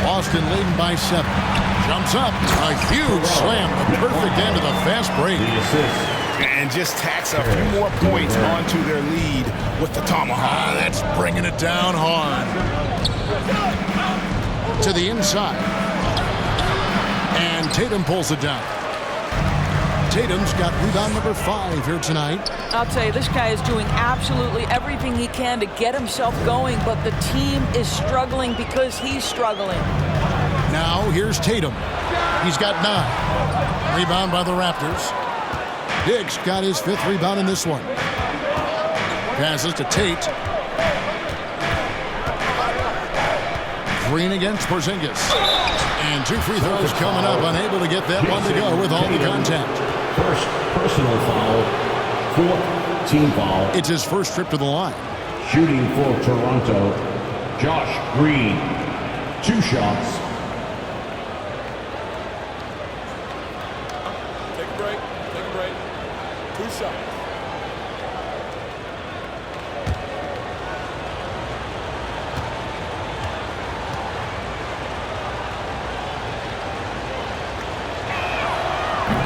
Boston leading by 7. Jumps up. A huge slam. The perfect end of the fast break. And just tacks a few more points onto their lead with the tomahawk. That's bringing it down hard. To the inside. And Tatum pulls it down. Tatum's got rebound number 5 here tonight. I'll tell you, this guy is doing absolutely everything he can to get himself going, but the team is struggling because he's struggling. Now here's Tatum. He's got 9. Rebound by the Raptors. Diggs got his 5th rebound in this one. Passes to Tate. Green against Porzingis. And 2 free throws coming up. Unable to get that one to go with all the contact. First personal foul. 4th team foul. It's his first trip to the line. Shooting for Toronto. Josh Green. 2 shots. Take a break. 2 shots.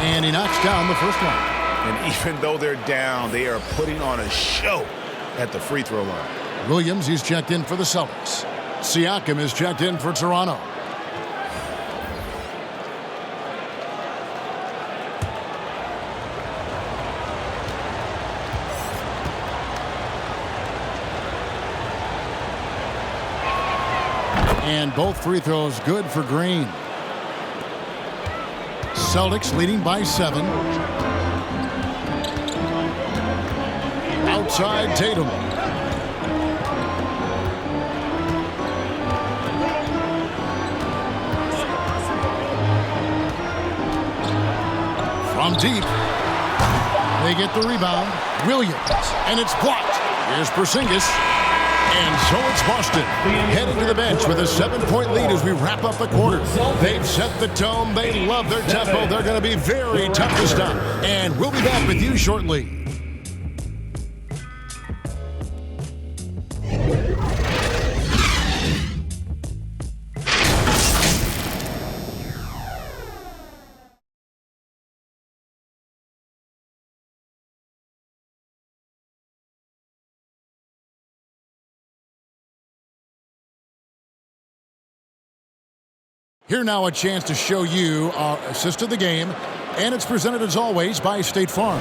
And he knocks down the first one. And even though they're down, they are putting on a show at the free throw line. Williams, he's checked in for the Celtics. Siakam is checked in for Toronto. And both free throws good for Green. Celtics leading by 7. Outside Tatum. From deep. They get the rebound. Williams. And it's blocked. Here's Porzingis. And so it's Boston heading to the bench with a 7-point lead as we wrap up the quarter. They've set the tone. They love their tempo. They're going to be very tough to stop. And we'll be back with you shortly. Here now a chance to show you our assist of the game, and it's presented as always by State Farm.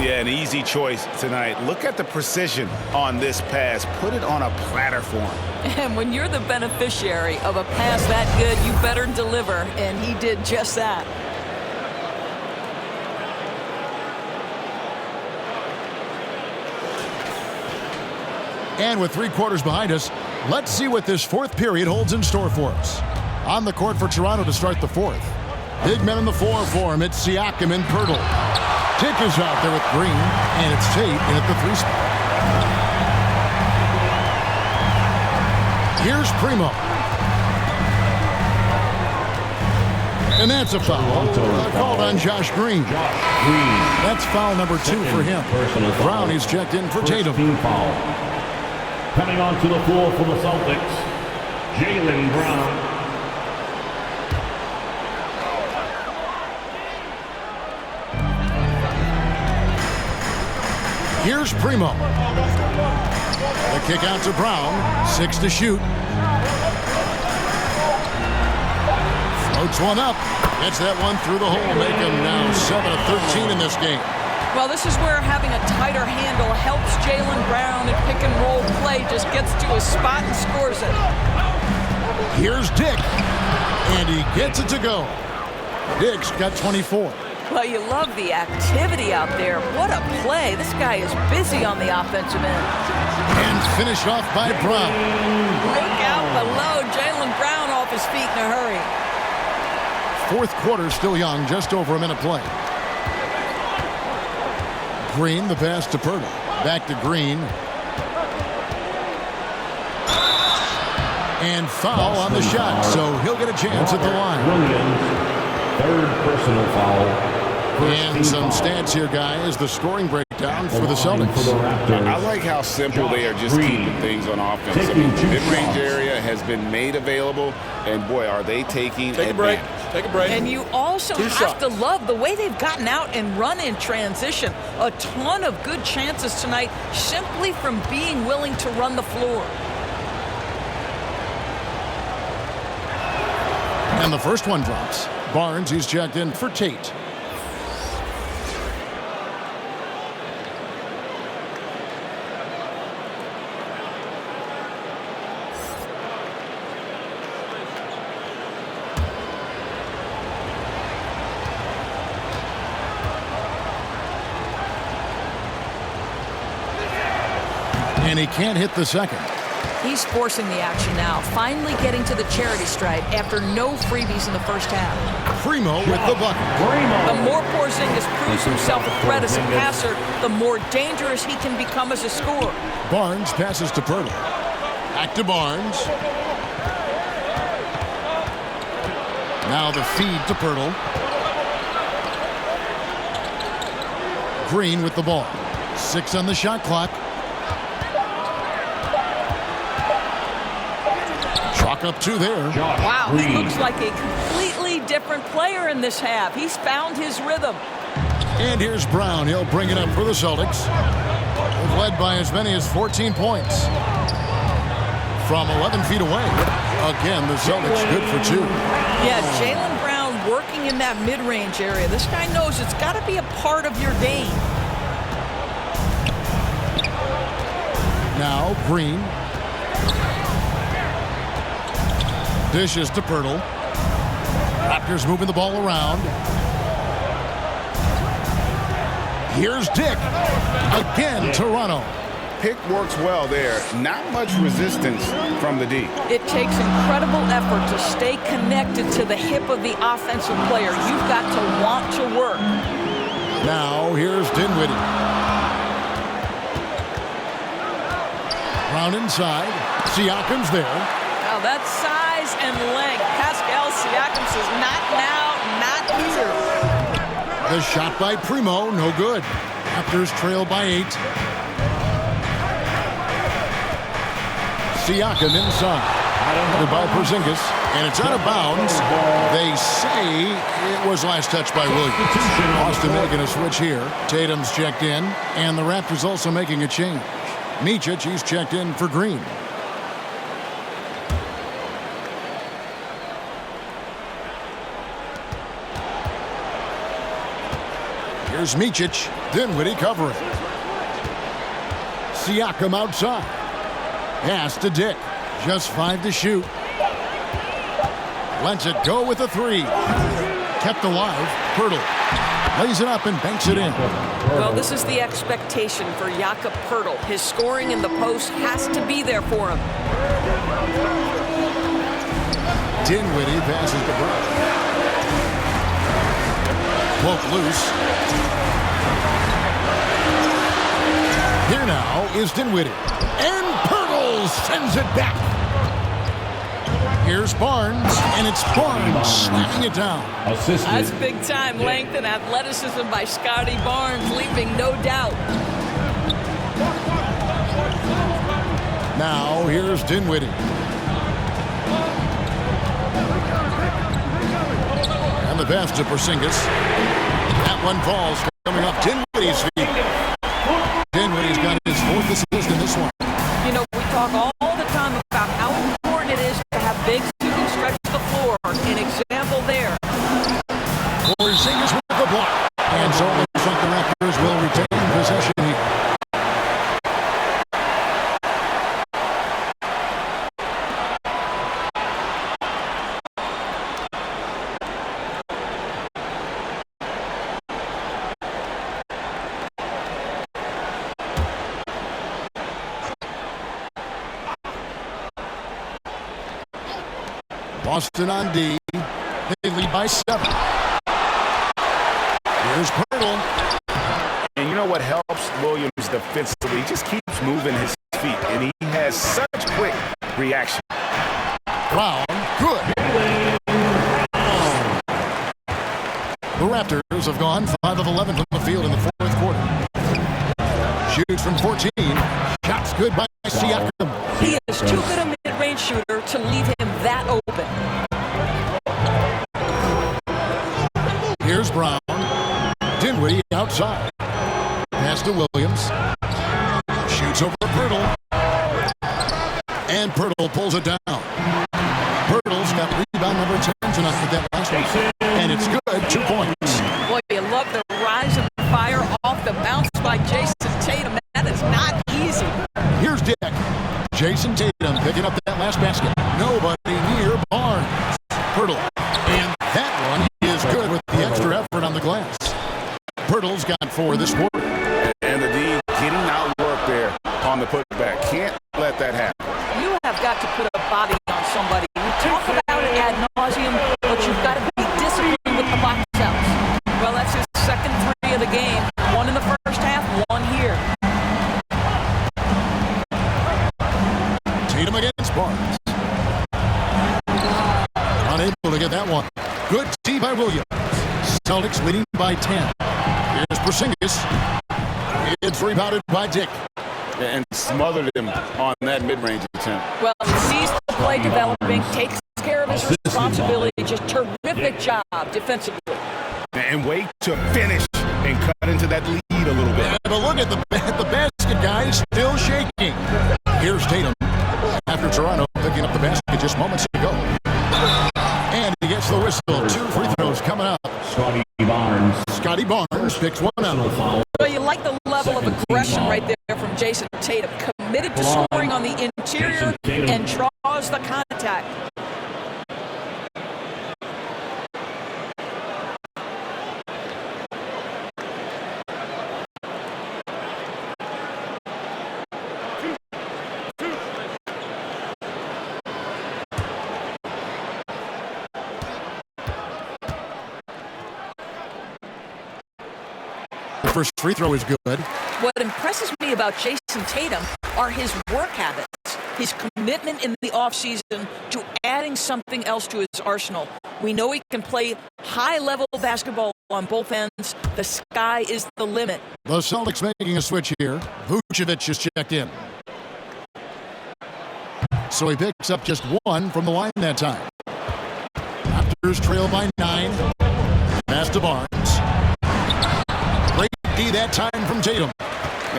Yeah, an easy choice tonight. Look at the precision on this pass. Put it on a platter for him. And when you're the beneficiary of a pass that good, you better deliver, and he did just that. And with 3 quarters behind us, let's see what this 4th period holds in store for us. On the court for Toronto to start the 4th. Big men in the 4 for him. It's Siakam and Pirtle. Tick is out there with Green, and it's Tate in at the 3 spot. Here's Primo. And that's a foul. Called on Josh Green. That's foul number 2 for him. Brown is checked in for Tatum. Coming onto the floor for the Celtics, Jaylen Brown. Here's Primo. The kick out to Brown. 6 to shoot. Floats one up. Gets that one through the hole. Make him now 7 of 13 in this game. Well, this is where having a tighter handle helps Jaylen Brown in pick and roll play. Just gets to his spot and scores it. Here's Dick. And he gets it to go. Dick's got 24. Well, you love the activity out there. What a play. This guy is busy on the offensive end. And finished off by Brown. Look out below. Jaylen Brown off his feet in a hurry. Fourth quarter still young, just over a minute play. Green, the pass to Pirtle. Back to Green. And foul on the shot, so he'll get a chance at the line. Williams, third personal foul. And some stats here, guys. The scoring breakdown for the Celtics. I like how simple they are just keeping things on offense. I mean, the mid-range area has been made available, and boy, are they taking advantage. Take a break. And you also have to love the way they've gotten out and run in transition. A ton of good chances tonight simply from being willing to run the floor. And the first one drops. Barnes, he's checked in for Tate. And he can't hit the second. He's forcing the action now, finally getting to the charity stripe after no freebies in the first half. Primo with the bucket. The more Porzingis proves himself a threat as a passer, the more dangerous he can become as a scorer. Barnes passes to Pirtle. Back to Barnes. Now the feed to Pirtle. Green with the ball. 6 on the shot clock. Chalk up 2 there. Wow, he looks like a completely different player in this half. He's found his rhythm. And here's Brown. He'll bring it up for the Celtics. They've led by as many as 14 points. From 11 feet away. Again, the Celtics good for 2. Yeah, Jaylen Brown working in that mid-range area. This guy knows it's got to be a part of your game. Now Green. Dishes to Pirtle. Raptors moving the ball around. Here's Dick. Again, Toronto. Pick works well there. Not much resistance from the D. It takes incredible effort to stay connected to the hip of the offensive player. You've got to want to work. Now here's Dinwiddie. Brown inside. Siakam's there. Now that's size and length. Pascal Siakam says, not now, not here. The shot by Primo, no good. Raptors trail by 8. Siakam inside. By Porzingis, and it's out of bounds. They say it was last touched by Williams. Austin making a switch here. Tatum's checked in, and the Raptors also making a change. Micic, he's checked in for Green. Here's Micic. Dinwiddie covering. Siakam outside. Pass to Dick. Just 5 to shoot. Lets it go with a 3. Kept alive. Pirtle lays it up and banks it in. Well, this is the expectation for Jakob Pirtle. His scoring in the post has to be there for him. Dinwiddie passes the Brown. Cloak loose. Here now is Dinwiddie. And Pirtle sends it back. Here's Barnes, and it's Barnes slapping it down. That's big-time length and athleticism by Scotty Barnes, leaving no doubt. Now here's Dinwiddie. And the pass to Porzingis. That one falls, coming up Dinwiddie's feet. Dinwiddie's got his 4th assist in this one. You know, all the time about how important it is to have bigs who can stretch the floor. An example there. Porzingis with the block. And so it looks like the Raptors will retain possession here. Boston on D. They lead by 7. Here's Pirtle. And you know what helps Williams defensively? He just keeps moving his feet, and he has such quick reaction. Brown, good. The Raptors have gone 5 of 11 from the field in the fourth quarter. Shoots from 14. Shots good by Siakam. He is too good a mid-range shooter to leave him that open. Here's Brown. Dinwiddie outside. Pass to Williams. Shoots over Pirtle. And Pirtle pulls it down. Pirtle's got rebound number 10 tonight with that last one. And it's good, 2 points. Boy, you love the rise of fire off the bounce by Jason Tatum. That is not easy. Here's Dick. Jason Tatum picking up that last basket. Nobody near Barnes. Pirtle. And that one is good with the extra effort on the glass. Pirtle's got 4 this quarter. And the D getting outwork there on the putback. Can't let that happen. You have got to put a body on somebody. We talk about it ad nauseum, but you've got to be disciplined with the box outs. Well, that's his second 3 of the game. 1 in the first half, 1 here. Tatum against Barnes. Unable to get that one. Good D by Williams. Celtics leading by 10. Here's Porzingis. It's rebounded by Dick. And smothered him on that mid-range attempt. Well, he sees the play developing, takes care of his responsibility. Just terrific job defensively. And wait to finish and cut into that lead a little bit. Yeah, but look at the basket, guys, still shaking. Here's Tatum. After Toronto picking up the basket just moments ago. And he gets the whistle. 2 free throws coming up. Scotty Barnes picks one out. Well, you like the level of aggression right there from Jason Tatum. Committed to scoring on the interior and draws the contact. First free throw is good. What impresses me about Jason Tatum are his work habits, his commitment in the offseason to adding something else to his arsenal. We know he can play high-level basketball on both ends. The sky is the limit. The Celtics making a switch here. Vucevic is checked in. So he picks up just 1 from the line that time. Raptors trail by 9. Pass to Barnes. Great D that time from Tatum.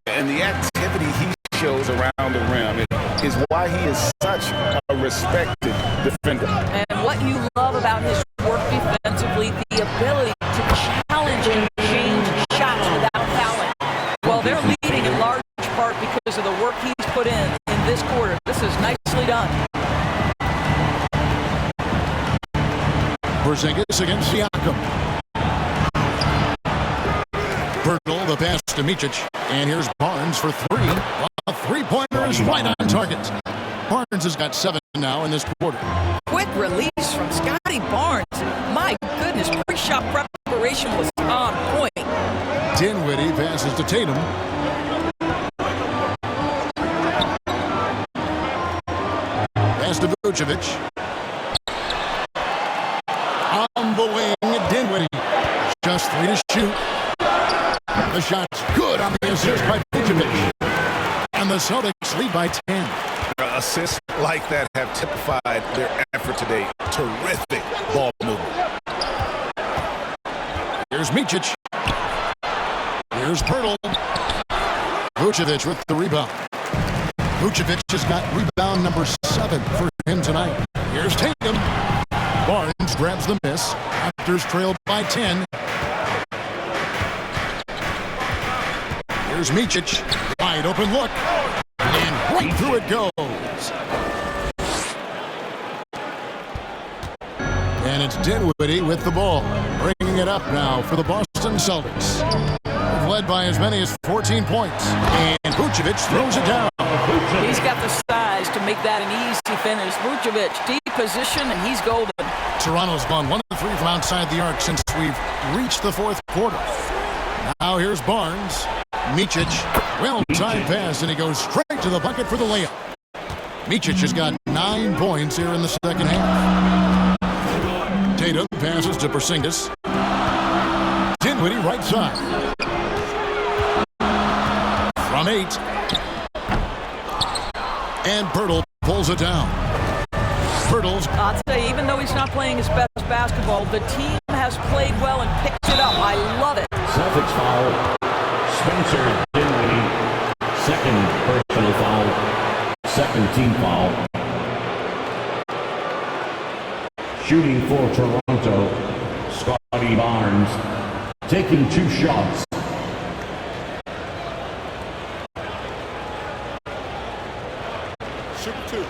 And the activity he shows around the rim is why he is such a respected defender. And what you love about his work defensively, the ability to challenge and change shots without fouling. Well, they're leading in large part because of the work he's put in this quarter. This is nicely done. Porzingis against Siakam. Pirtle, the pass to Micic. And here's Barnes for 3. A three-pointer is right on target. Barnes has got 7 now in this quarter. Quick release from Scotty Barnes. My goodness, pre-shot preparation was on point. Dinwiddie passes to Tatum. Pass to Vucevic. On the wing, Dinwiddie. Just 3 to shoot. The shot's good on the assist by Vucevic. And the Celtics lead by 10. Assists like that have typified their effort today. Terrific ball movement. Here's Micic. Here's Pirtle. Vucevic with the rebound. Vucevic has got rebound number 7 for him tonight. Here's Tatum. Barnes grabs the miss. Raptors trailed by 10. Here's Micic. Wide open look. And right through it goes. And it's Dinwiddie with the ball. Bringing it up now for the Boston Celtics. Led by as many as 14 points. And Vucevic throws it down. He's got the size to make that an easy finish. Vucevic, deep position, and he's golden. Toronto's gone 1 of 3 from outside the arc since we've reached the 4th quarter. Now here's Barnes. Micic, well-timed pass, and he goes straight to the bucket for the layup. Micic has got 9 points here in the second half. Tatum passes to Porzingis. Dinwiddie right side. From 8. And Pirtle pulls it down. Pirtle's... I'll tell you, even though he's not playing his best basketball, the team has played well and picked it up. I love it. Celtics foul. Spencer Dinwiddie. Second personal foul. Second team foul. Shooting for Toronto, Scotty Barnes. Taking 2 shots. Shoot 2.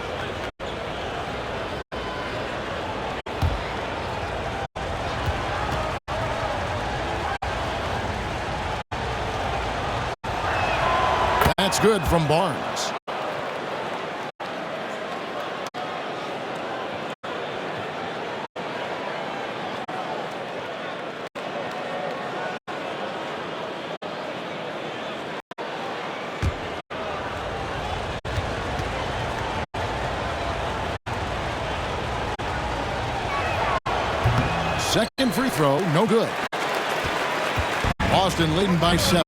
That's good from Barnes. Second free throw, no good. Boston leading by 7.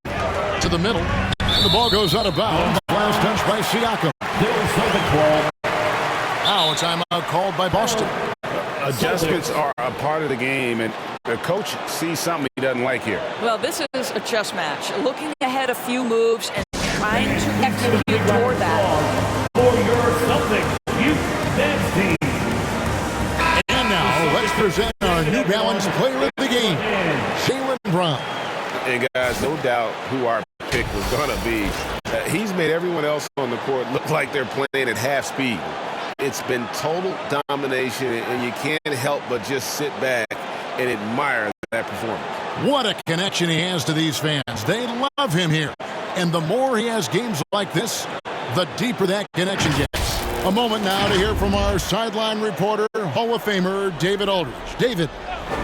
To the middle. And the ball goes out of bounds. Last touch by Siakam. Now a timeout called by Boston. Adjustments are a part of the game, and the coach sees something he doesn't like here. Well, this is a chess match. Looking ahead a few moves and trying to execute toward that. For your Celtics youth dance team. And now let's present our New Balance player of the game, Jaylen Brown. And guys, no doubt who our pick was going to be. He's made everyone else on the court look like they're playing at half speed. It's been total domination, and you can't help but just sit back and admire that performance. What a connection he has to these fans. They love him here. And the more he has games like this, the deeper that connection gets. A moment now to hear from our sideline reporter, Hall of Famer David Aldridge. David.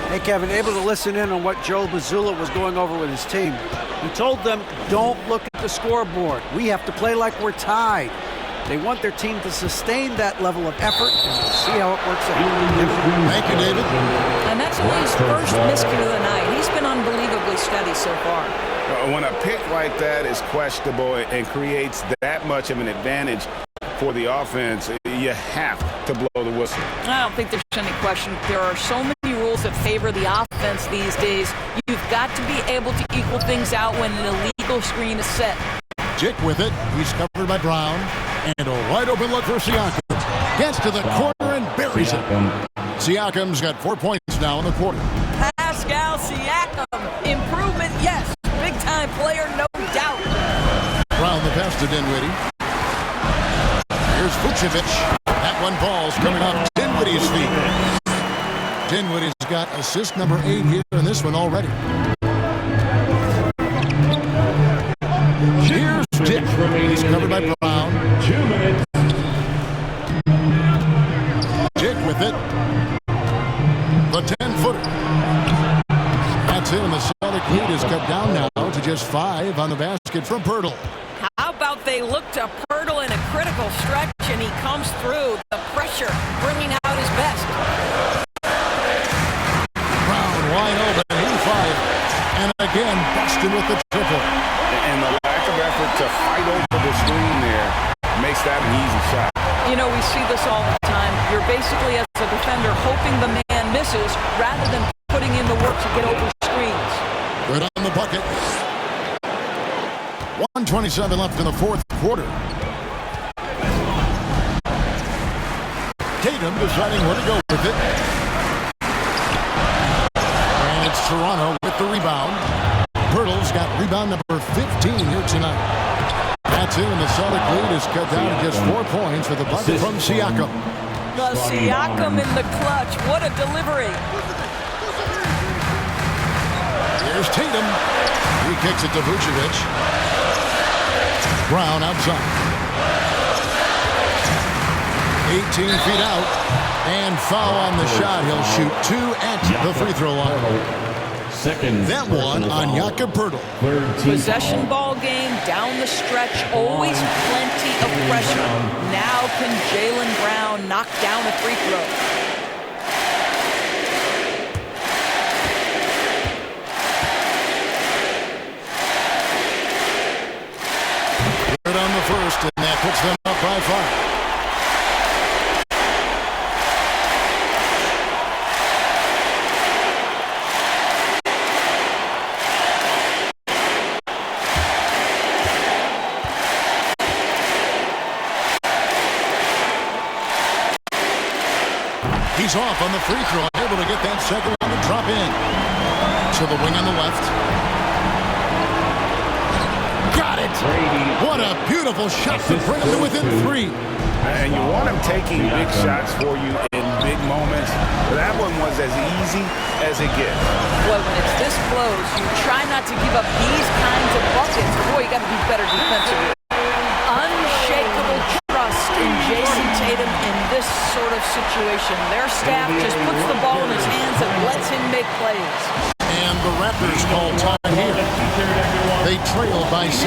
Hey, Kevin, able to listen in on what Joe Mazzulla was going over with his team. He told them, don't look at the scoreboard. We have to play like we're tied. They want their team to sustain that level of effort, and we'll see how it works out. Thank you, David. And that's only his first miscue of the night. He's been unbelievably steady so far. When a pick like that is questionable and creates that much of an advantage for the offense, you have to blow the whistle. I don't think there's any question. There are so many rules that favor the offense these days. You've got to be able to equal things out when an illegal screen is set. Dick with it. He's covered by Brown. And a wide open look for Siakam. Gets to the corner and buries it. Siakam's got 4 points now in the quarter. Pascal Siakam. Improvement, yes. Big-time player, no doubt. Brown the pass to Dinwiddie. Here's Vucevic. That one falls coming off Dinwiddie's feet. Dinwiddie's got assist number 8 here in this one already. Here's Dick. He's covered by Brown. 2 minutes. Dick with it. The 10-footer. That's it, and the Celtic lead is cut down now to just 5 on the basket from Pirtle. How about they look to Pirtle in a critical stretch, and he comes through. The pressure, bringing out his best. Brown wide open. He fired. And again, Boston with the triple. And the lack of effort to fight over the screen there makes that an easy shot. You know, we see this all the time. You're basically, as a defender, hoping the man misses rather than putting in the work to get over screens. Good on the bucket. 1:27 left in the 4th quarter. Tatum deciding where to go with it. And it's Toronto with the rebound. Pirtle's got rebound number 15 here tonight. That's it, and the Celtic lead is cut down to just 4 points with a bucket from Siakam. The Siakam in the clutch. What a delivery. Here's Tatum. He kicks it to Vucevic. Brown outside. 18 feet out. And foul on the shot. He'll shoot 2 at the free throw line. That one on Jakob Poeltl. Possession ball game down the stretch. Always plenty of pressure. Now can Jaylen Brown knock down a free throw? Good on the first, and that puts them up by 5. He's off on the free throw, able to get that second one to drop in. To the wing on the left. Got it! What a beautiful shot to bring him to within 3. And you want him taking big shots for you in big moments. That one was as easy as it gets. Boy, when it's this close, you try not to give up these kinds of buckets. Boy, you got to be better defensively. Unshakable trust in Jason Tatum in this sort of situation. Their staff just puts the ball in his hands and lets him make plays. And the Raptors call time here. They trail by 6.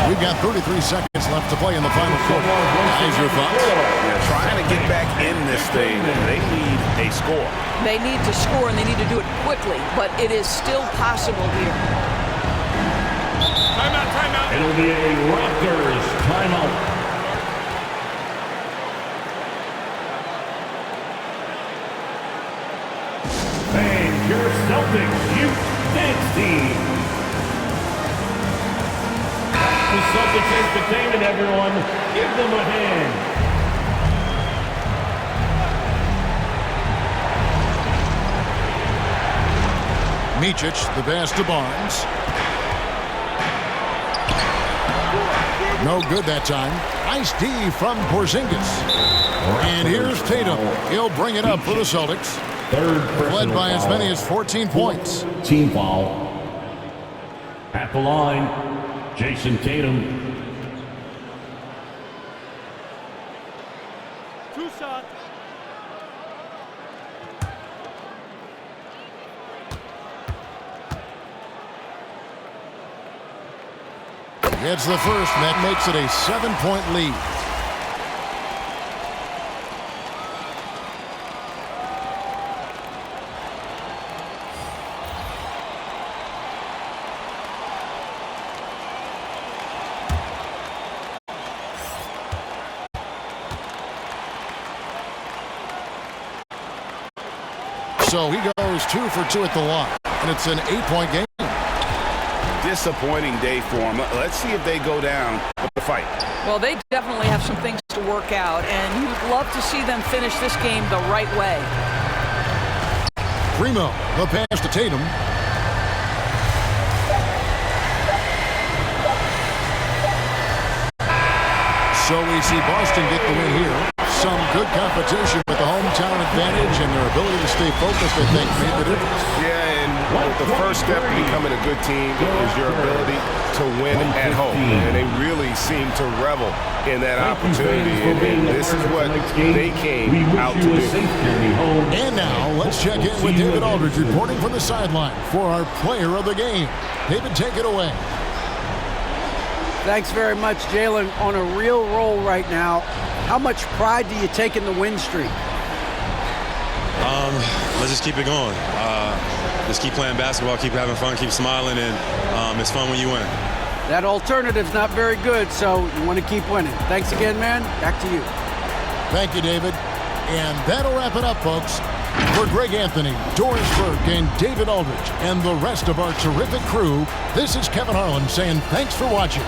We've got 33 seconds left to play in the final quarter. Guys, your thoughts? Yeah, trying to get back in this thing, they need a score. They need to score, and they need to do it quickly, but it is still possible here. Timeout, timeout. It'll be a Raptors timeout. And your Celtics Youth Dance Team. The Celtics entertainment, everyone. Give them a hand. Micic, the pass to Barnes. No good that time. Nice D from Porzingis. And here's Tatum. He'll bring it up for the Celtics. Led by as many as 14 points. Team foul. At the line, Jason Tatum. 2 shots. It's the first, and that makes it a 7-point lead. So he goes 2 for 2 at the line, and it's an 8-point game. Disappointing day for them. Let's see if they go down with the fight. Well, they definitely have some things to work out, and you'd love to see them finish this game the right way. Primo, the pass to Tatum. So we see Boston get the win here. Some good competition with the hometown advantage and their ability to stay focused, I think, made the difference. Yeah, and the first step to becoming a good team is your ability to win at home. And they really seem to revel in that opportunity. And this is what they came out to do. And now let's check in with David Aldridge reporting from the sideline for our player of the game. David, take it away. Thanks very much, Jaylen. On a real roll right now. How much pride do you take in the win streak? Let's just keep it going. Just keep playing basketball, keep having fun, keep smiling, and it's fun when you win. That alternative's not very good, so you want to keep winning. Thanks again, man. Back to you. Thank you, David. And that'll wrap it up, folks. For Greg Anthony, Doris Burke, and David Aldridge, and the rest of our terrific crew, this is Kevin Harlan saying thanks for watching.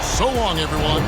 So long, everyone.